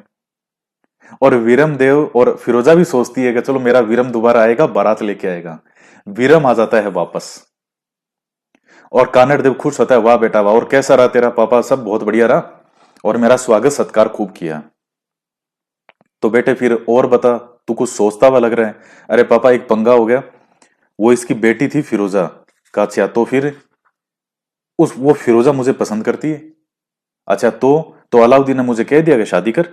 और वीरम देव और फिरोजा भी सोचती है कि चलो मेरा वीरम दोबारा आएगा, बारात लेके आएगा। वीरम आ जाता है वापस, और कानड़ देव खुश होता है, वाह बेटा वाह, और कैसा रहा तेरा पापा? सब बहुत बढ़िया रहा, और मेरा स्वागत सत्कार खूब किया। तो बेटे फिर और बता, तू कुछ सोचता हुआ लग रहा है। अरे पापा, एक पंगा हो गया, वो इसकी बेटी थी फिरोजा का। अच्छा, तो फिर उस वो फिरोजा मुझे पसंद करती है। अच्छा, तो अलाउद्दीन ने मुझे कह दिया कि शादी कर।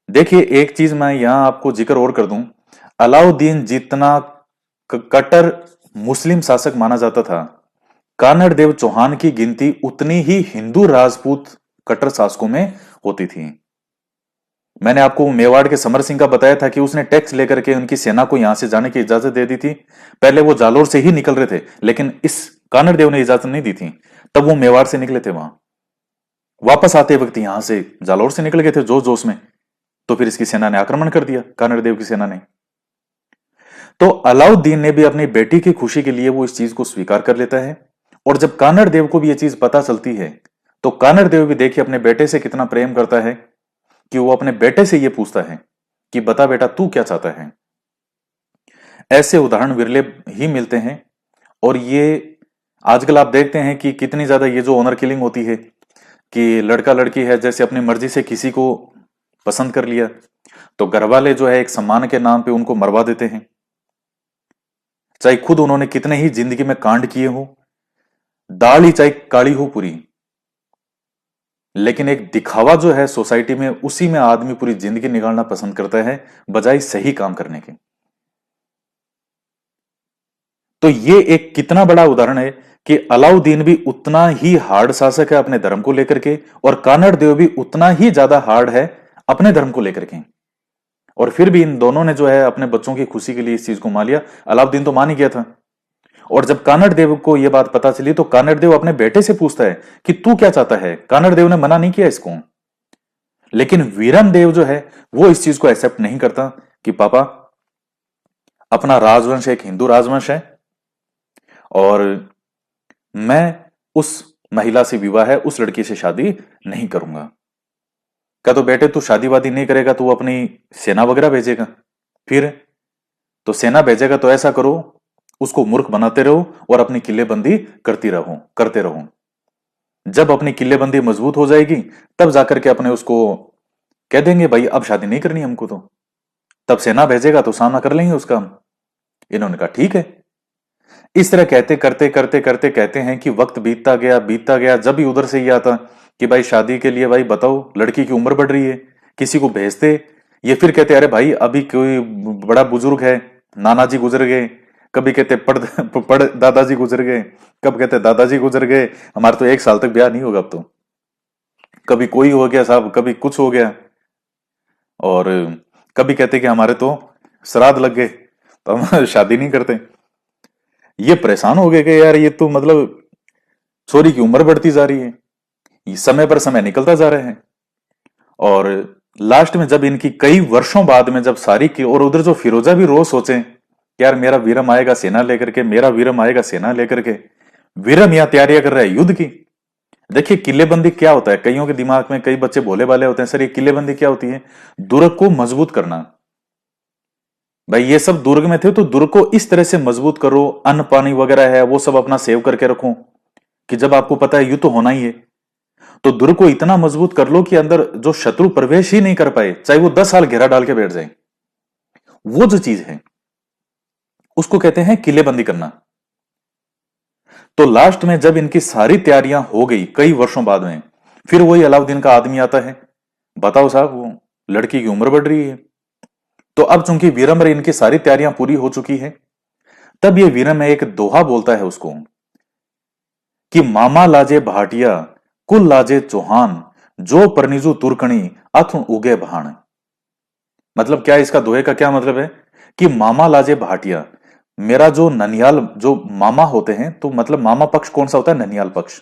देखिए, एक चीज मैं यहां आपको जिक्र और कर दूं, अलाउद्दीन जितना कट्टर मुस्लिम शासक माना जाता था, कानड़ देव चौहान की गिनती उतनी ही हिंदू राजपूत कट्टर शासकों में होती थी। मैंने आपको मेवाड़ के समर सिंह का बताया था कि उसने टैक्स लेकर के उनकी सेना को यहां से जाने की इजाजत दे दी थी। पहले वो जालोर से ही निकल रहे थे, लेकिन इस कानड़ देव ने इजाजत नहीं दी थी, तब वो मेवाड़ से निकले थे। वहां वापस आते वक्त यहां से जालोर से निकल गए थे जोश जोश में। तो फिर इसकी सेना ने आक्रमण कर दिया, कानड़ देव की सेना ने। तो अलाउद्दीन ने भी अपनी बेटी की खुशी के लिए वो इस चीज को स्वीकार कर लेता है। और जब कानड़ देव को भी ये चीज पता चलती है, तो कानड़ देव भी देखिए अपने बेटे से कितना प्रेम करता है कि वो अपने बेटे से ये पूछता है कि बता बेटा, तू क्या चाहता है? ऐसे उदाहरण विरले ही मिलते हैं। और ये आजकल आप देखते हैं कि कितनी ज्यादा ये जो ऑनर किलिंग होती है, कि लड़का लड़की है जैसे अपनी मर्जी से किसी को पसंद कर लिया, तो घर वाले जो है एक सम्मान के नाम पे उनको मरवा देते हैं, चाहे खुद उन्होंने कितने ही जिंदगी में कांड किए हो, दाल ही चाहे काली हो पूरी, लेकिन एक दिखावा जो है सोसाइटी में, उसी में आदमी पूरी जिंदगी निकालना पसंद करता है बजाय सही काम करने के। तो ये एक कितना बड़ा उदाहरण है कि अलाउद्दीन भी उतना ही हार्ड शासक है अपने धर्म को लेकर के, और कानड़ देव भी उतना ही ज्यादा हार्ड है अपने धर्म को लेकर के। और फिर भी इन दोनों ने जो है अपने बच्चों की खुशी के लिए इस चीज को मान लिया। अलाउद्दीन तो मान ही गया था। और जब कानड़ देव को यह बात पता चली तो कानड़ देव अपने बेटे से पूछता है कि तू क्या चाहता है। कानड़ देव ने मना नहीं किया इसको, लेकिन वीरम देव जो है वो इस चीज को एक्सेप्ट नहीं करता कि पापा, अपना राजवंश एक हिंदू राजवंश है और मैं उस महिला से विवाह है, उस लड़की से शादी नहीं करूंगा। क्या तो बेटे तू शादी वादी नहीं करेगा तो वो अपनी सेना वगैरह भेजेगा, फिर तो सेना भेजेगा तो ऐसा करो उसको मूर्ख बनाते रहो और अपनी किलेबंदी करते रहो। जब अपनी किलेबंदी मजबूत हो जाएगी तब जाकर के अपने उसको कह देंगे भाई अब शादी नहीं करनी हमको, तो तब सेना भेजेगा तो सामना कर लेंगे उसका हम। इन्होंने कहा ठीक है। इस तरह कहते करते करते करते कहते हैं कि वक्त बीतता गया। जब भी उधर से ये आता कि भाई शादी के लिए भाई बताओ, लड़की की उम्र बढ़ रही है, किसी को भेजते, ये फिर कहते अरे भाई अभी कोई बड़ा बुजुर्ग है, नाना जी गुजर गए, कभी कहते पड़ दादाजी गुजर गए, कब कहते दादाजी गुजर गए, हमारे तो 1 साल तक ब्याह नहीं होगा अब तो, कभी कोई हो गया साहब, कभी कुछ हो गया, और कभी कहते कि हमारे तो श्राद्ध लग गए तो हम शादी नहीं करते। ये परेशान हो गए कि यार ये तो मतलब छोरी की उम्र बढ़ती जा रही है, ये समय पर समय निकलता जा रहे हैं। और लास्ट में जब इनकी कई वर्षों बाद में जब सारी की, और उधर जो फिरोजा भी रोज सोचे कि यार मेरा वीरम आएगा सेना लेकर के, मेरा वीरम आएगा सेना लेकर के, वीरम यहां तैयारियां कर रहा है युद्ध की। देखिए किलेबंदी क्या होता है, कईयों के दिमाग में, कई बच्चे भोले वाले होते हैं सर ये किलेबंदी क्या होती है, दुर्ग को मजबूत करना। भाई ये सब दुर्ग में थे तो दुर्ग को इस तरह से मजबूत करो, अन्न पानी वगैरह है वो सब अपना सेव करके रखो, कि जब आपको पता है युद्ध तो होना ही है तो दुर्ग को इतना मजबूत कर लो कि अंदर जो शत्रु प्रवेश ही नहीं कर पाए, चाहे वो 10 साल घेरा डाल के बैठ जाए। वो जो चीज है उसको कहते हैं किलेबंदी करना। तो लास्ट में जब इनकी सारी तैयारियां हो गई कई वर्षों बाद में, फिर वही अलाउद्दीन का आदमी आता है, बताओ साहब वो लड़की की उम्र बढ़ रही है। तो अब चूंकि वीरम रे इनकी सारी तैयारियां पूरी हो चुकी है, तब ये वीरम एक दोहा बोलता है उसको कि मामा लाजे भाटिया कुल लाजे चौहान, जो परनिजु तुर्कणी अथ उगे भाण। मतलब क्या, इसका दोहे का क्या मतलब है कि मामा लाजे भाटिया, मेरा जो ननियाल जो मामा होते हैं, तो मतलब मामा पक्ष कौन सा होता है, ननियाल पक्ष,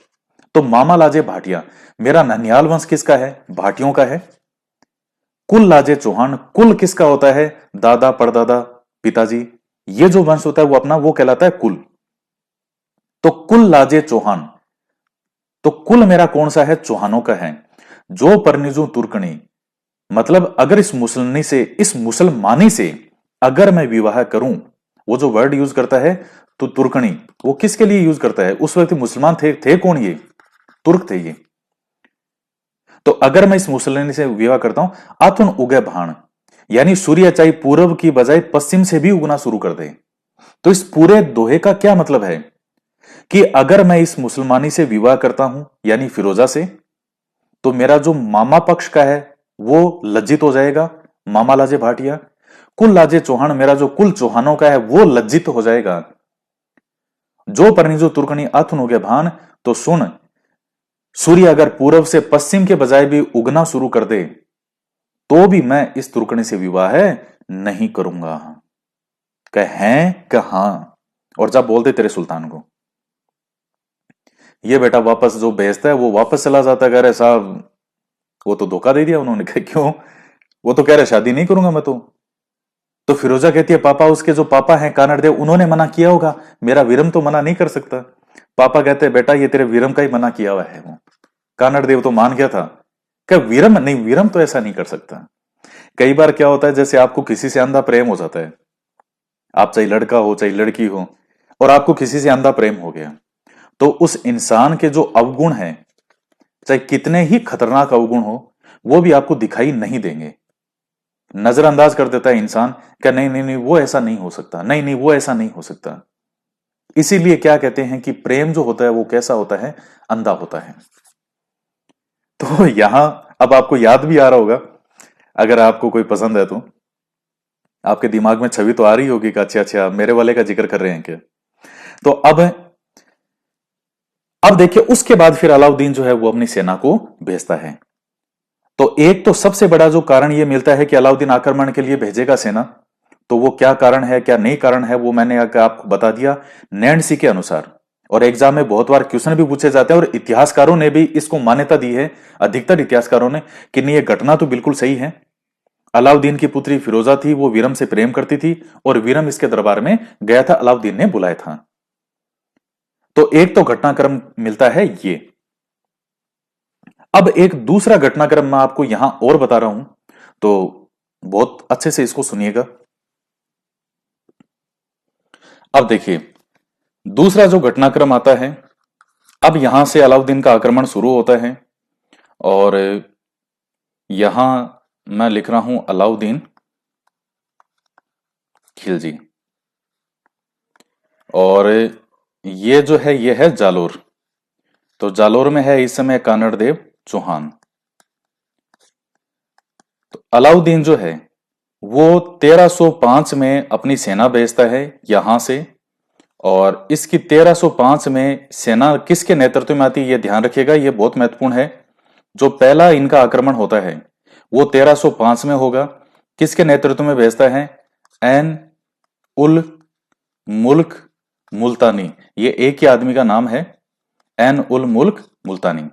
तो मामा लाजे भाटिया, मेरा ननियाल वंश किसका है, भाटियों का है। कुल लाजे चौहान, कुल किसका होता है, दादा परदादा पिताजी, ये जो वंश होता है वो अपना वो कहलाता है कुल। तो कुल लाजे चौहान, तो कुल मेरा कौन सा है, चौहानों का है। जो परनिजु तुर्कनी, मतलब अगर इस मुसलमानी से, इस मुसलमानी से अगर मैं विवाह करूं, वो जो वर्ड यूज करता है तो तुर्कनी, वो किसके लिए यूज करता है, उस वक्त मुसलमान थे कौन, ये तुर्क थे ये। तो अगर मैं इस मुसलमानी से विवाह करता हूं, आतुन उगे भाण, यानी सूर्य चाहे पूर्व की बजाय पश्चिम से भी उगना शुरू कर दे। तो इस पूरे दोहे का क्या मतलब है कि अगर मैं इस मुसलमानी से विवाह करता हूं यानी फिरोजा से, तो मेरा जो मामा पक्ष का है वो लज्जित हो जाएगा, मामा लाजे भाटिया। कुल लाजे चौहान, मेरा जो कुल चौहानों का है वो लज्जित हो जाएगा। जो परनिजो तुर्कनी अथुन हो गया भान, तो सुन, सूर्य अगर पूर्व से पश्चिम के बजाय भी उगना शुरू कर दे तो भी मैं इस तुर्कनी से विवाह नहीं करूंगा। कहां, और जब बोलते तेरे सुल्तान को, ये बेटा वापस जो भेजता है वो वापस चला जाता है, कह रहे साहब वो तो धोखा दे दिया उन्होंने। कहा क्यों, वो तो कह रहे शादी नहीं करूंगा मैं तो फिरोजा कहती है पापा, उसके जो पापा हैं कानड़ देव, उन्होंने मना किया होगा, मेरा वीरम तो मना नहीं कर सकता। पापा कहते हैं बेटा ये तेरे वीरम का ही मना किया हुआ है, वो कानड़ देव तो मान गया था। क्या वीरम नहीं, वीरम तो ऐसा नहीं कर सकता। कई बार क्या होता है, जैसे आपको किसी से अंधा प्रेम हो जाता है, आप चाहे लड़का हो चाहे लड़की हो, और आपको किसी से अंधा प्रेम हो गया, तो उस इंसान के जो अवगुण हैं, चाहे कितने ही खतरनाक अवगुण हो, वो भी आपको दिखाई नहीं देंगे। नजरअंदाज कर देता है इंसान, क्या नहीं नहीं नहीं वो ऐसा नहीं हो सकता, नहीं नहीं वो ऐसा नहीं हो सकता। इसीलिए क्या कहते हैं कि प्रेम जो होता है वो कैसा होता है, अंधा होता है। तो यहां अब आपको याद भी आ रहा होगा, अगर आपको कोई पसंद है तो आपके दिमाग में छवि तो आ रही होगी कि अच्छा अच्छा मेरे वाले का जिक्र कर रहे हैं क्या। तो अब देखिए उसके बाद फिर अलाउद्दीन जो है वो अपनी सेना को भेजता है। तो एक तो सबसे बड़ा जो कारण ये मिलता है कि अलाउद्दीन आक्रमण के लिए भेजेगा सेना, तो वो क्या कारण है क्या नहीं कारण है वो मैंने आपको बता दिया नैन्सी के अनुसार। और एग्जाम में बहुत बार क्वेश्चन भी पूछे जाते हैं और इतिहासकारों ने भी इसको मान्यता दी है, अधिकतर इतिहासकारों ने, कि नहीं ये घटना तो बिल्कुल सही है। अलाउद्दीन की पुत्री फिरोजा थी, वो वीरम से प्रेम करती थी और वीरम इसके दरबार में गया था, अलाउद्दीन ने बुलाया था। तो एक तो घटनाक्रम मिलता है ये। अब एक दूसरा घटनाक्रम मैं आपको यहां और बता रहा हूं, तो बहुत अच्छे से इसको सुनिएगा। अब देखिए दूसरा जो घटनाक्रम आता है, अब यहां से अलाउद्दीन का आक्रमण शुरू होता है। और यहां मैं लिख रहा हूं अलाउद्दीन खिलजी, और ये जो है ये है जालोर। तो जालोर में है इस समय कानड़ देव चौहान। तो अलाउद्दीन जो है वो 1305 में अपनी सेना भेजता है यहां से। और इसकी 1305 में सेना किसके नेतृत्व में आती है, ये ध्यान रखिएगा, ये बहुत महत्वपूर्ण है। जो पहला इनका आक्रमण होता है वो 1305 में होगा। किसके नेतृत्व में भेजता है, एन उल मुल्क मुल्तानी। ये एक ही आदमी का नाम है, एन उल मुल्क मुल्तानी।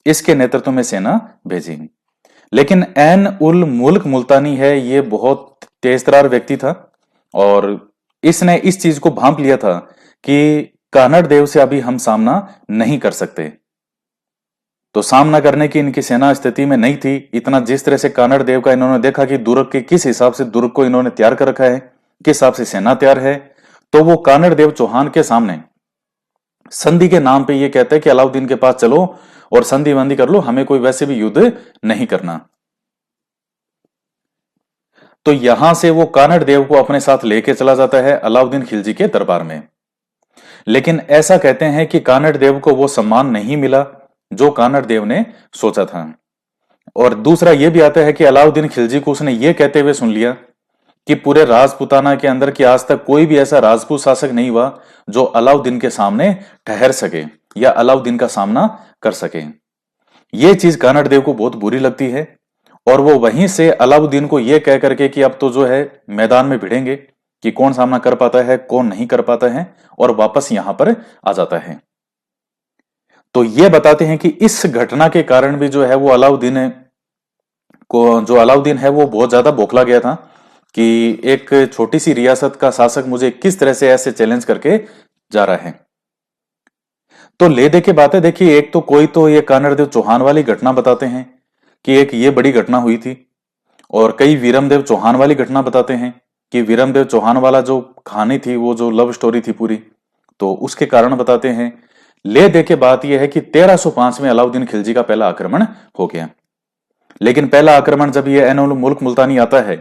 इसके नेतृत्व में सेना भेजी। लेकिन एन उल मुल्क मुल्तानी है, ये बहुत तेजतरार व्यक्ति था और इसने इस चीज को भांप लिया था कि कानड़ देव से अभी हम सामना नहीं कर सकते। तो सामना करने की इनकी सेना स्थिति में नहीं थी। इतना जिस तरह से कानड़ देव का इन्होंने देखा कि दुर्ग के किस हिसाब से दुर्ग को इन्होंने तैयार कर रखा है, किस हिसाब से सेना तैयार है, तो वो कानड़ देव चौहान के सामने संधि के नाम पे ये कहते हैं कि अलाउद्दीन के पास चलो और संधि बंदी कर लो, हमें कोई वैसे भी युद्ध नहीं करना। तो यहां से वो कानड़ देव को अपने साथ लेके चला जाता है अलाउद्दीन खिलजी के दरबार में। लेकिन ऐसा कहते हैं कि कानड़ देव को वो सम्मान नहीं मिला जो कानड़ देव ने सोचा था। और दूसरा यह भी आता है कि अलाउद्दीन खिलजी को उसने ये कहते हुए सुन लिया कि पूरे राजपुताना के अंदर की आज तक कोई भी ऐसा राजपूत शासक नहीं हुआ जो अलाउद्दीन के सामने ठहर सके या अलाउद्दीन का सामना कर सके। ये चीज कानड़ देव को बहुत बुरी लगती है और वो वहीं से अलाउद्दीन को यह कह करके कि अब तो जो है मैदान में भिड़ेंगे कि कौन सामना कर पाता है कौन नहीं कर पाता है, और वापस यहां पर आ जाता है। तो ये बताते हैं कि इस घटना के कारण भी जो है वो अलाउद्दीन है वो बहुत ज्यादा बौखला गया था कि एक छोटी सी रियासत का शासक मुझे किस तरह से ऐसे चैलेंज करके जा रहा है। तो ले दे के बातें देखिए, एक तो कोई तो ये कानड़देव चौहान वाली घटना बताते हैं कि एक ये बड़ी घटना हुई थी, और कई वीरमदेव चौहान वाली घटना बताते हैं कि वीरमदेव चौहान वाला जो कहानी थी वो जो लव स्टोरी थी पूरी, तो उसके कारण बताते हैं। ले दे के बात यह है कि 1305 में अलाउद्दीन खिलजी का पहला आक्रमण हो गया। लेकिन पहला आक्रमण जब ये एन मुल्क मुल्तानी आता है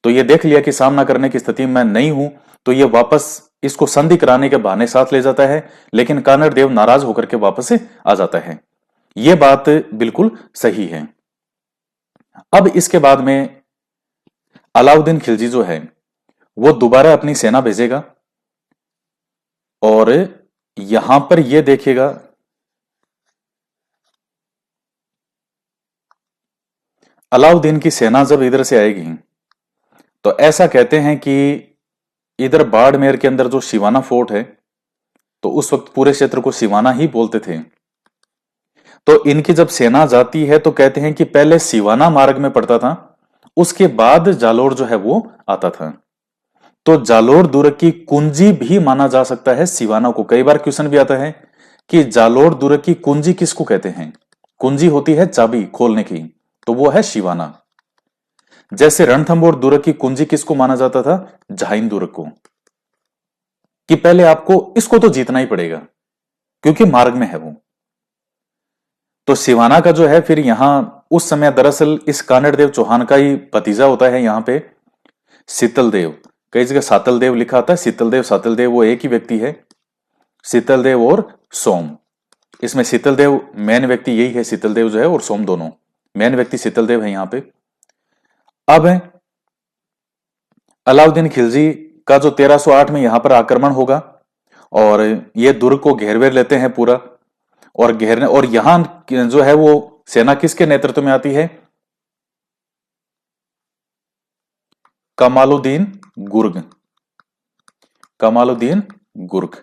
तो ये देख लिया कि सामना करने की स्थिति में नहीं हूं, तो ये वापस इसको संधि कराने के बहाने साथ ले जाता है। लेकिन कानड़ देव नाराज होकर के वापस आ जाता है। यह बात बिल्कुल सही है। अब इसके बाद में अलाउद्दीन खिलजी जो है वो दोबारा अपनी सेना भेजेगा और यहां पर यह देखिएगा अलाउद्दीन की सेना जब इधर से आएगी तो ऐसा कहते हैं कि इधर बाड़मेर के अंदर जो सिवाना फोर्ट है, तो उस वक्त पूरे क्षेत्र को सिवाना ही बोलते थे। तो इनकी जब सेना जाती है तो कहते हैं कि पहले सिवाना मार्ग में पड़ता था, उसके बाद जालोर जो है वो आता था। तो जालोर दुर्ग की कुंजी भी माना जा सकता है सिवाना को। कई बार क्वेश्चन भी आता है कि जालोर दुर्ग की कुंजी किसको कहते हैं। कुंजी होती है चाबी खोलने की, तो वो है सिवाना। जैसे रणथंभौर दुर्ग की कुंजी किसको माना जाता था, झाइन दुर्ग को। कि पहले आपको इसको तो जीतना ही पड़ेगा, क्योंकि मार्ग में है वो। तो सिवाना का जो है फिर यहां उस समय दरअसल इस कानड़ देव चौहान का ही भतीजा होता है यहां पे शीतल देव। कई जगह सातल देव लिखा आता है, शीतल देव सातल देव वो एक ही व्यक्ति है। शीतल देव और सोम, इसमें शीतल देव मेन व्यक्ति यही है, शीतल देव जो है और सोम दोनों मेन व्यक्ति शीतल देव है यहां पे। अब अलाउद्दीन खिलजी का जो 1308 में यहां पर आक्रमण होगा और ये दुर्ग को घेर वेर लेते हैं पूरा, और घेरने और यहां जो है वो सेना किसके नेतृत्व में आती है? कमालुद्दीन गुर्ग। कमालुद्दीन गुर्ग,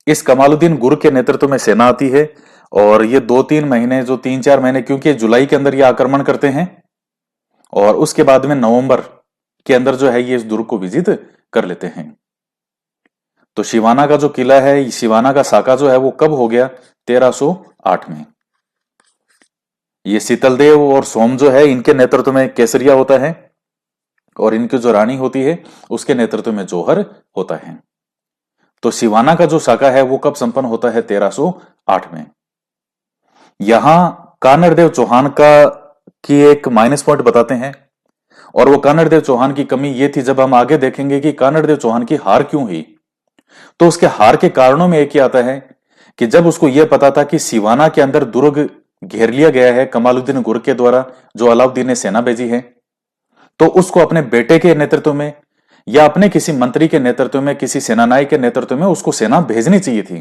इस कमालुद्दीन गुर्ग के नेतृत्व में सेना आती है। और ये 2-3 महीने, जो 3-4 महीने, क्योंकि जुलाई के अंदर ये आक्रमण करते हैं और उसके बाद में नवंबर के अंदर जो है ये इस दुर्ग को विजित कर लेते हैं। तो शिवाना का जो किला है, शिवाना का साका जो है वो कब हो गया? 1308 में। ये शीतलदेव और सोम जो है इनके नेतृत्व में केसरिया होता है और इनकी जो रानी होती है उसके नेतृत्व में जौहर होता है। तो शिवाना का जो साका है वो कब संपन्न होता है? 1308 में। यहां कानड़देव चौहान का की एक माइनस पॉइंट बताते हैं, और वो कानड़देव चौहान की कमी ये थी, जब हम आगे देखेंगे कि कानड़देव चौहान की हार क्यों हुई, तो उसके हार के कारणों में एक ही आता है कि जब उसको यह पता था कि सिवाना के अंदर दुर्ग घेर लिया गया है कमालुद्दीन गुर्ग के द्वारा, जो अलाउद्दीन ने सेना भेजी है, तो उसको अपने बेटे के नेतृत्व में या अपने किसी मंत्री के नेतृत्व में, किसी सेनानायक के नेतृत्व में उसको सेना भेजनी चाहिए थी।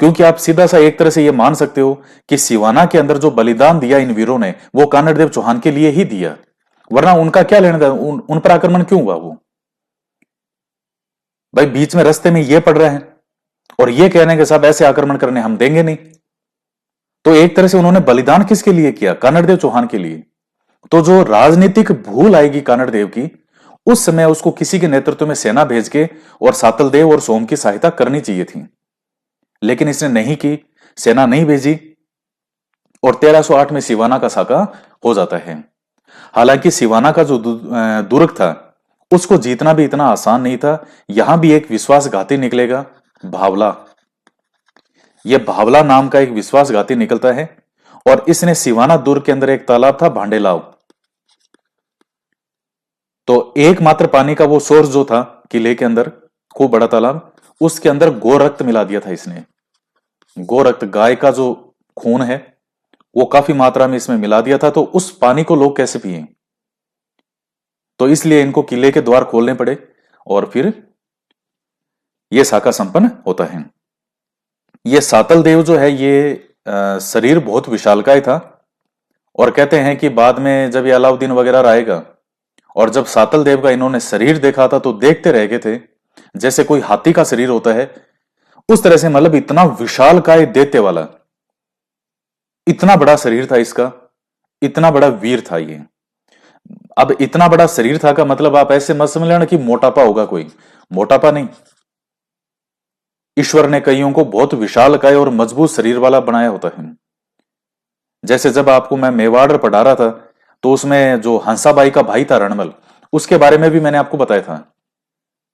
क्योंकि आप सीधा सा एक तरह से यह मान सकते हो कि सिवाना के अंदर जो बलिदान दिया इन वीरों ने वो कानड़देव चौहान के लिए ही दिया, वरना उनका क्या लेना था? उन पर आक्रमण क्यों हुआ? वो भाई बीच में रास्ते में ये पड़ रहे हैं और ये कह रहे हैं कि साहब ऐसे आक्रमण करने हम देंगे नहीं। तो एक तरह से उन्होंने बलिदान किसके लिए किया? कानड़देव चौहान के लिए। तो जो राजनीतिक भूल आएगी कानड़देव की, उस समय उसको किसी के नेतृत्व में सेना भेज के और सातलदेव और सोम की सहायता करनी चाहिए थी, लेकिन इसने नहीं की, सेना नहीं भेजी और 1308 में सिवाना का साका हो जाता है। हालांकि सिवाना का जो दुर्ग था उसको जीतना भी इतना आसान नहीं था। यहां भी एक विश्वासघाती निकलेगा, भावला। यह भावला नाम का एक विश्वासघाती निकलता है और इसने सिवाना दुर्ग के अंदर एक तालाब था भांडेलाव, तो एकमात्र पानी का वो सोर्स जो था किले के अंदर, खूब बड़ा तालाब, उसके अंदर गोरक्त मिला दिया था इसने। गोरक्त, गाय का जो खून है, वो काफी मात्रा में इसमें मिला दिया था। तो उस पानी को लोग कैसे पिए? तो इसलिए इनको किले के द्वार खोलने पड़े और फिर यह साका संपन्न होता है। ये सातल देव जो है ये शरीर बहुत विशालकाय था, और कहते हैं कि बाद में जब ये अलाउद्दीन वगैरह आएगा और जब सातल देव का इन्होंने शरीर देखा था तो देखते रह गए थे, जैसे कोई हाथी का शरीर होता है उस तरह से। मतलब इतना विशालकाय दैत्य वाला, इतना बड़ा शरीर था इसका, इतना बड़ा वीर था ये। अब इतना बड़ा शरीर था का मतलब आप ऐसे मत समझ लेना कि मोटापा होगा, कोई मोटापा नहीं। ईश्वर ने कईयों को बहुत विशालकाय और मजबूत शरीर वाला बनाया होता है। जैसे जब आपको मैं मेवाड़ पढ़ा रहा था तो उसमें जो हंसाबाई का भाई था रणमल, उसके बारे में भी मैंने आपको बताया था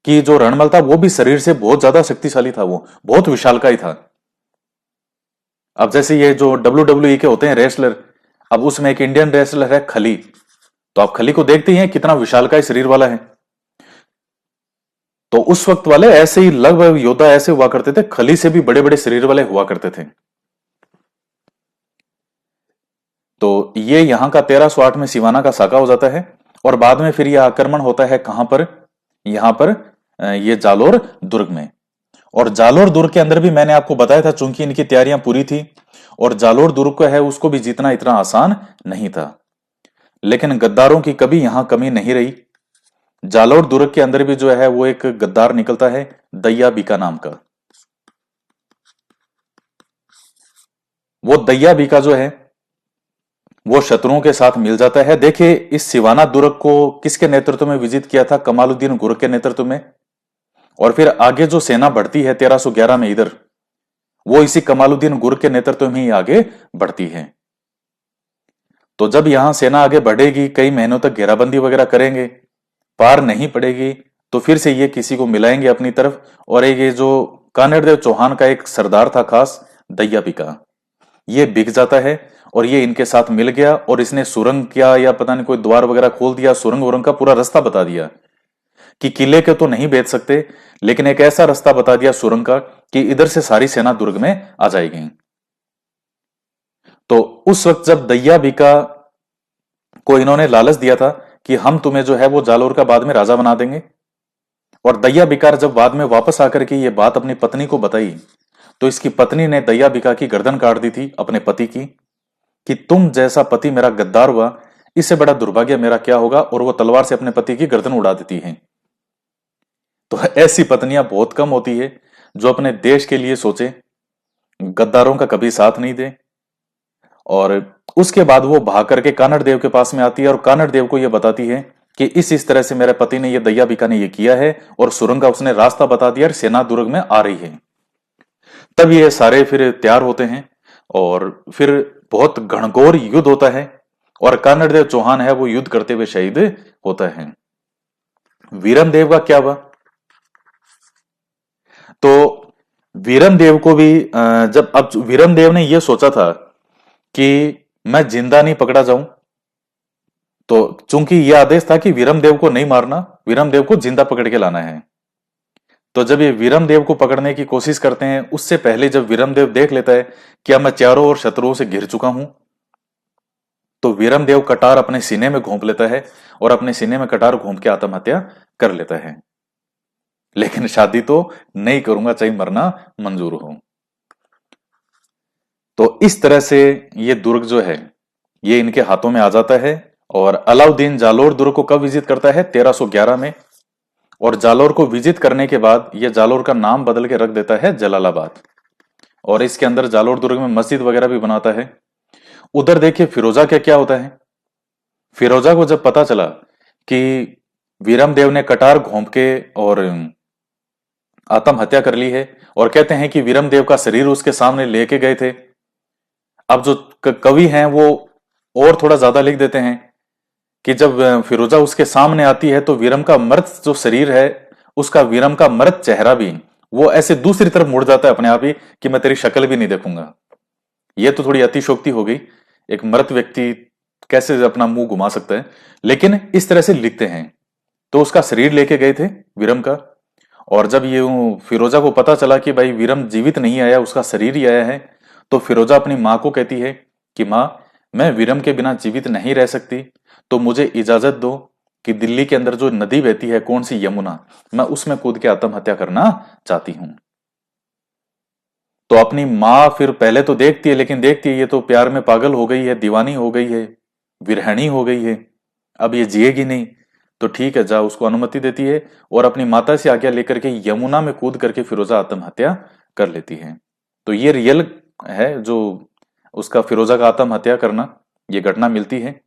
कि जो रणमल था वो भी शरीर से बहुत ज्यादा शक्तिशाली था, वो बहुत विशालकाय था। अब जैसे ये जो WWE के होते हैं रेसलर, अब उसमें एक इंडियन रेसलर है खली, तो आप खली को देखते ही हैं कितना विशालकाय शरीर वाला है। तो उस वक्त वाले ऐसे ही लगभग योद्धा ऐसे हुआ करते थे, खली से भी बड़े बड़े शरीर वाले हुआ करते थे। तो ये यहां का 1308 में सिवाना का साका हो जाता है और बाद में फिर यह आक्रमण होता है कहां पर? यहां पर ये जालोर दुर्ग में। और जालोर दुर्ग के अंदर भी मैंने आपको बताया था, चूंकि इनकी तैयारियां पूरी थी और जालोर दुर्ग को है उसको भी जीतना इतना आसान नहीं था, लेकिन गद्दारों की कभी यहां कमी नहीं रही। जालोर दुर्ग के अंदर भी जो है वो एक गद्दार निकलता है, दैया बीका नाम का। वो दैया बीका जो है वो शत्रुओं के साथ मिल जाता है। देखिए इस सिवाना दुर्ग को किसके नेतृत्व में विजित किया था? कमालुद्दीन गुर्ग के नेतृत्व में। और फिर आगे जो सेना बढ़ती है 1311 में इधर, वो इसी कमालुद्दीन गुर्ग के नेतृत्व में ही आगे बढ़ती है। तो जब यहां सेना आगे बढ़ेगी, कई महीनों तक घेराबंदी वगैरह करेंगे, पार नहीं पड़ेगी, तो फिर से ये किसी को मिलाएंगे अपनी तरफ, और एक ये जो कानड़देव चौहान का एक सरदार था खास, दयाबिका, ये बिक जाता है और ये इनके साथ मिल गया, और इसने सुरंग किया या पता नहीं कोई द्वार वगैरह खोल दिया, सुरंग वरंग का पूरा रास्ता बता दिया कि किले के तो नहीं बेच सकते, लेकिन एक ऐसा रास्ता बता दिया सुरंग का कि इधर से सारी सेना दुर्ग में आ जाएगी। तो उस वक्त जब दयाबिका को इन्होंने लालच दिया था कि हम तुम्हें जो है वो जालोर का बाद में राजा बना देंगे, और दयाबिका जब बाद में वापस आकर के ये बात अपनी पत्नी को बताई, तो इसकी पत्नी ने दयाबिका की गर्दन काट दी थी अपने पति की, कि तुम जैसा पति मेरा गद्दार हुआ, इससे बड़ा दुर्भाग्य मेरा क्या होगा, और वो तलवार से अपने पति की गर्दन उड़ा देती है। तो ऐसी पत्नियां बहुत कम होती है जो अपने देश के लिए सोचे, गद्दारों का कभी साथ नहीं दे। और उसके बाद वो भाग करके कानड़ देव के पास में आती है और कानड़ देव को यह बताती है कि इस तरह से मेरे पति ने, ये दयाबिका ने ये किया है, और सुरंग का उसने रास्ता बता दिया और सेना दुर्ग में आ रही है। तब ये सारे फिर तैयार होते हैं और फिर बहुत घनघोर युद्ध होता है, और कानड़ देव चौहान है वो युद्ध करते हुए शहीद होता है। वीरम देव का क्या हुआ? तो वीरम देव को भी जब अब वीरम देव ने यह सोचा था कि मैं जिंदा नहीं पकड़ा जाऊं, तो चूंकि यह आदेश था कि वीरम देव को नहीं मारना, वीरम देव को जिंदा पकड़ के लाना है। तो जब ये वीरम देव को पकड़ने की कोशिश करते हैं, उससे पहले जब वीरम देव देख लेता है कि अब मैं चारों ओर शत्रुओं से घिर चुका हूं, तो वीरम देव कटार अपने सीने में घोंप लेता है और अपने सीने में कटार घोंप के आत्महत्या कर लेता है। लेकिन शादी तो नहीं करूंगा, चाहे मरना मंजूर हो। तो इस तरह से ये दुर्ग जो है ये इनके हाथों में आ जाता है। और अलाउद्दीन जालोर दुर्ग को कब विजिट करता है? 1311 में। और जालोर को विजिट करने के बाद ये जालोर का नाम बदल के रख देता है जलालाबाद, और इसके अंदर जालोर दुर्ग में मस्जिद वगैरह भी बनाता है। उधर देखिए फिरोजा क्या क्या होता है। फिरोजा को जब पता चला कि वीरम देव ने कटार घोंप के और आत्महत्या कर ली है, और कहते हैं कि वीरम देव का शरीर उसके सामने लेके गए थे। अब जो कवि हैं वो और थोड़ा ज्यादा लिख देते हैं कि जब फिरोजा उसके सामने आती है तो वीरम का मृत जो शरीर है, उसका वीरम का मृत चेहरा भी वो ऐसे दूसरी तरफ मुड़ जाता है अपने आप ही कि मैं तेरी शक्ल भी नहीं देखूंगा। यह तो थोड़ी अतिशोक्ति हो गई, एक मृत व्यक्ति कैसे अपना मुंह घुमा सकता है, लेकिन इस तरह से लिखते हैं। तो उसका शरीर लेके गए थे वीरम का, और जब ये फिरोजा को पता चला कि भाई वीरम जीवित नहीं आया, उसका शरीर ही आया है, तो फिरोजा अपनी मां को कहती है कि मां, मैं वीरम के बिना जीवित नहीं रह सकती, तो मुझे इजाजत दो कि दिल्ली के अंदर जो नदी बहती है, कौन सी, यमुना, मैं उसमें कूद के आत्महत्या करना चाहती हूं। तो अपनी मां फिर पहले तो देखती है, लेकिन देखती है ये तो प्यार में पागल हो गई है, दीवानी हो गई है, विरहणी हो गई है, अब ये जिएगी नहीं। तो ठीक है, जा, उसको अनुमति देती है और अपनी माता से आज्ञा लेकर के यमुना में कूद करके फिरोजा आत्महत्या कर लेती है। तो ये रियल है जो उसका फिरोजा का आत्महत्या करना, ये घटना मिलती है।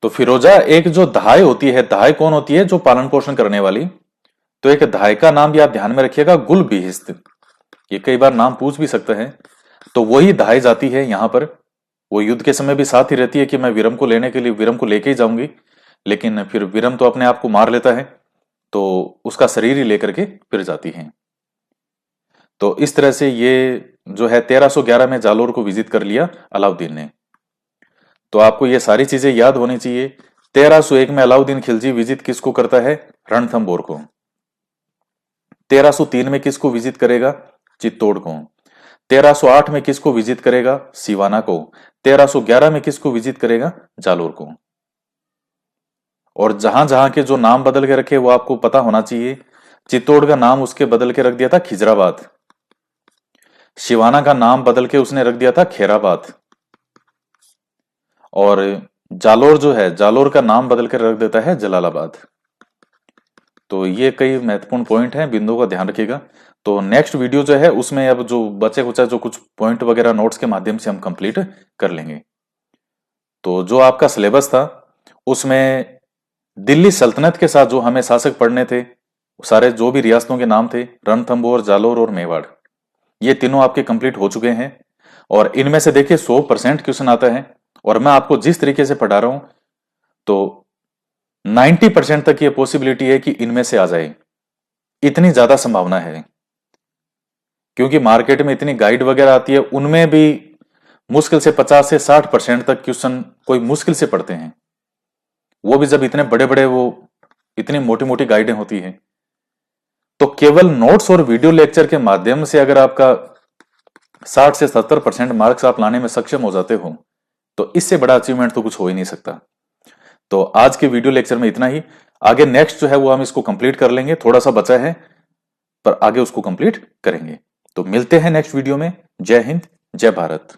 तो फिरोजा एक जो दहाई होती है, दहाई कौन होती है? जो पालन पोषण करने वाली। तो एक दहाई का नाम भी आप ध्यान में रखिएगा, गुल बिहिस्त। ये कई बार नाम पूछ भी सकते हैं। तो वही दहाई जाती है यहां पर, वो युद्ध के समय भी साथ ही रहती है कि मैं वीरम को लेने के लिए वीरम को लेके ही जाऊंगी, लेकिन फिर वीरम तो अपने आप को मार लेता है, तो उसका शरीर ही लेकर के फिर जाती है। तो इस तरह से ये जो है 1311 में जालोर को विजिट कर लिया अलाउद्दीन ने। तो आपको ये सारी चीजें याद होनी चाहिए। 1301 में अलाउद्दीन खिलजी विजिट किसको करता है? रणथंभौर को। 1303 में किसको विजिट करेगा? चित्तौड़ को। 1308 में किसको विजिट करेगा? सिवाना को। 1311 में किसको विजिट करेगा? जालोर को। और जहां जहां के जो नाम बदल के रखे वो आपको पता होना चाहिए। चित्तौड़ का नाम उसके बदल के रख दिया था खिजराबाद। शिवाना का नाम बदल के उसने रख दिया था खेराबाद। और जालोर जो है, जालोर का नाम बदल कर रख देता है जलालाबाद। तो ये कई महत्वपूर्ण पॉइंट हैं, बिंदुओं का ध्यान रखिएगा। तो नेक्स्ट वीडियो जो है उसमें अब जो बचे कुचा जो कुछ पॉइंट वगैरह नोट्स के माध्यम से हम कंप्लीट कर लेंगे। तो जो आपका सिलेबस था उसमें दिल्ली सल्तनत के साथ जो हमें शासक पढ़ने थे, सारे जो भी रियासतों के नाम थे, रणथंभौर, जालोर और मेवाड़, ये तीनों आपके कंप्लीट हो चुके हैं। और इनमें से देखिए 100% क्वेश्चन आता है, और मैं आपको जिस तरीके से पढ़ा रहा हूं तो 90% तक ये पॉसिबिलिटी है कि इनमें से आ जाए, इतनी ज्यादा संभावना है। क्योंकि मार्केट में इतनी गाइड वगैरह आती है, उनमें भी मुश्किल से 50 से 60% तक क्वेश्चन कोई मुश्किल से पढ़ते हैं, वो भी जब इतने बड़े बड़े वो इतनी मोटी मोटी गाइडें होती हैं। तो केवल नोट्स और वीडियो लेक्चर के माध्यम से अगर आपका 60 से 70% मार्क्स आप लाने में सक्षम हो जाते हो, तो इससे बड़ा अचीवमेंट तो कुछ हो ही नहीं सकता। तो आज के वीडियो लेक्चर में इतना ही। आगे नेक्स्ट जो है वो हम इसको कंप्लीट कर लेंगे, थोड़ा सा बचा है पर आगे उसको कंप्लीट करेंगे। तो मिलते हैं नेक्स्ट वीडियो में। जय हिंद, जय भारत।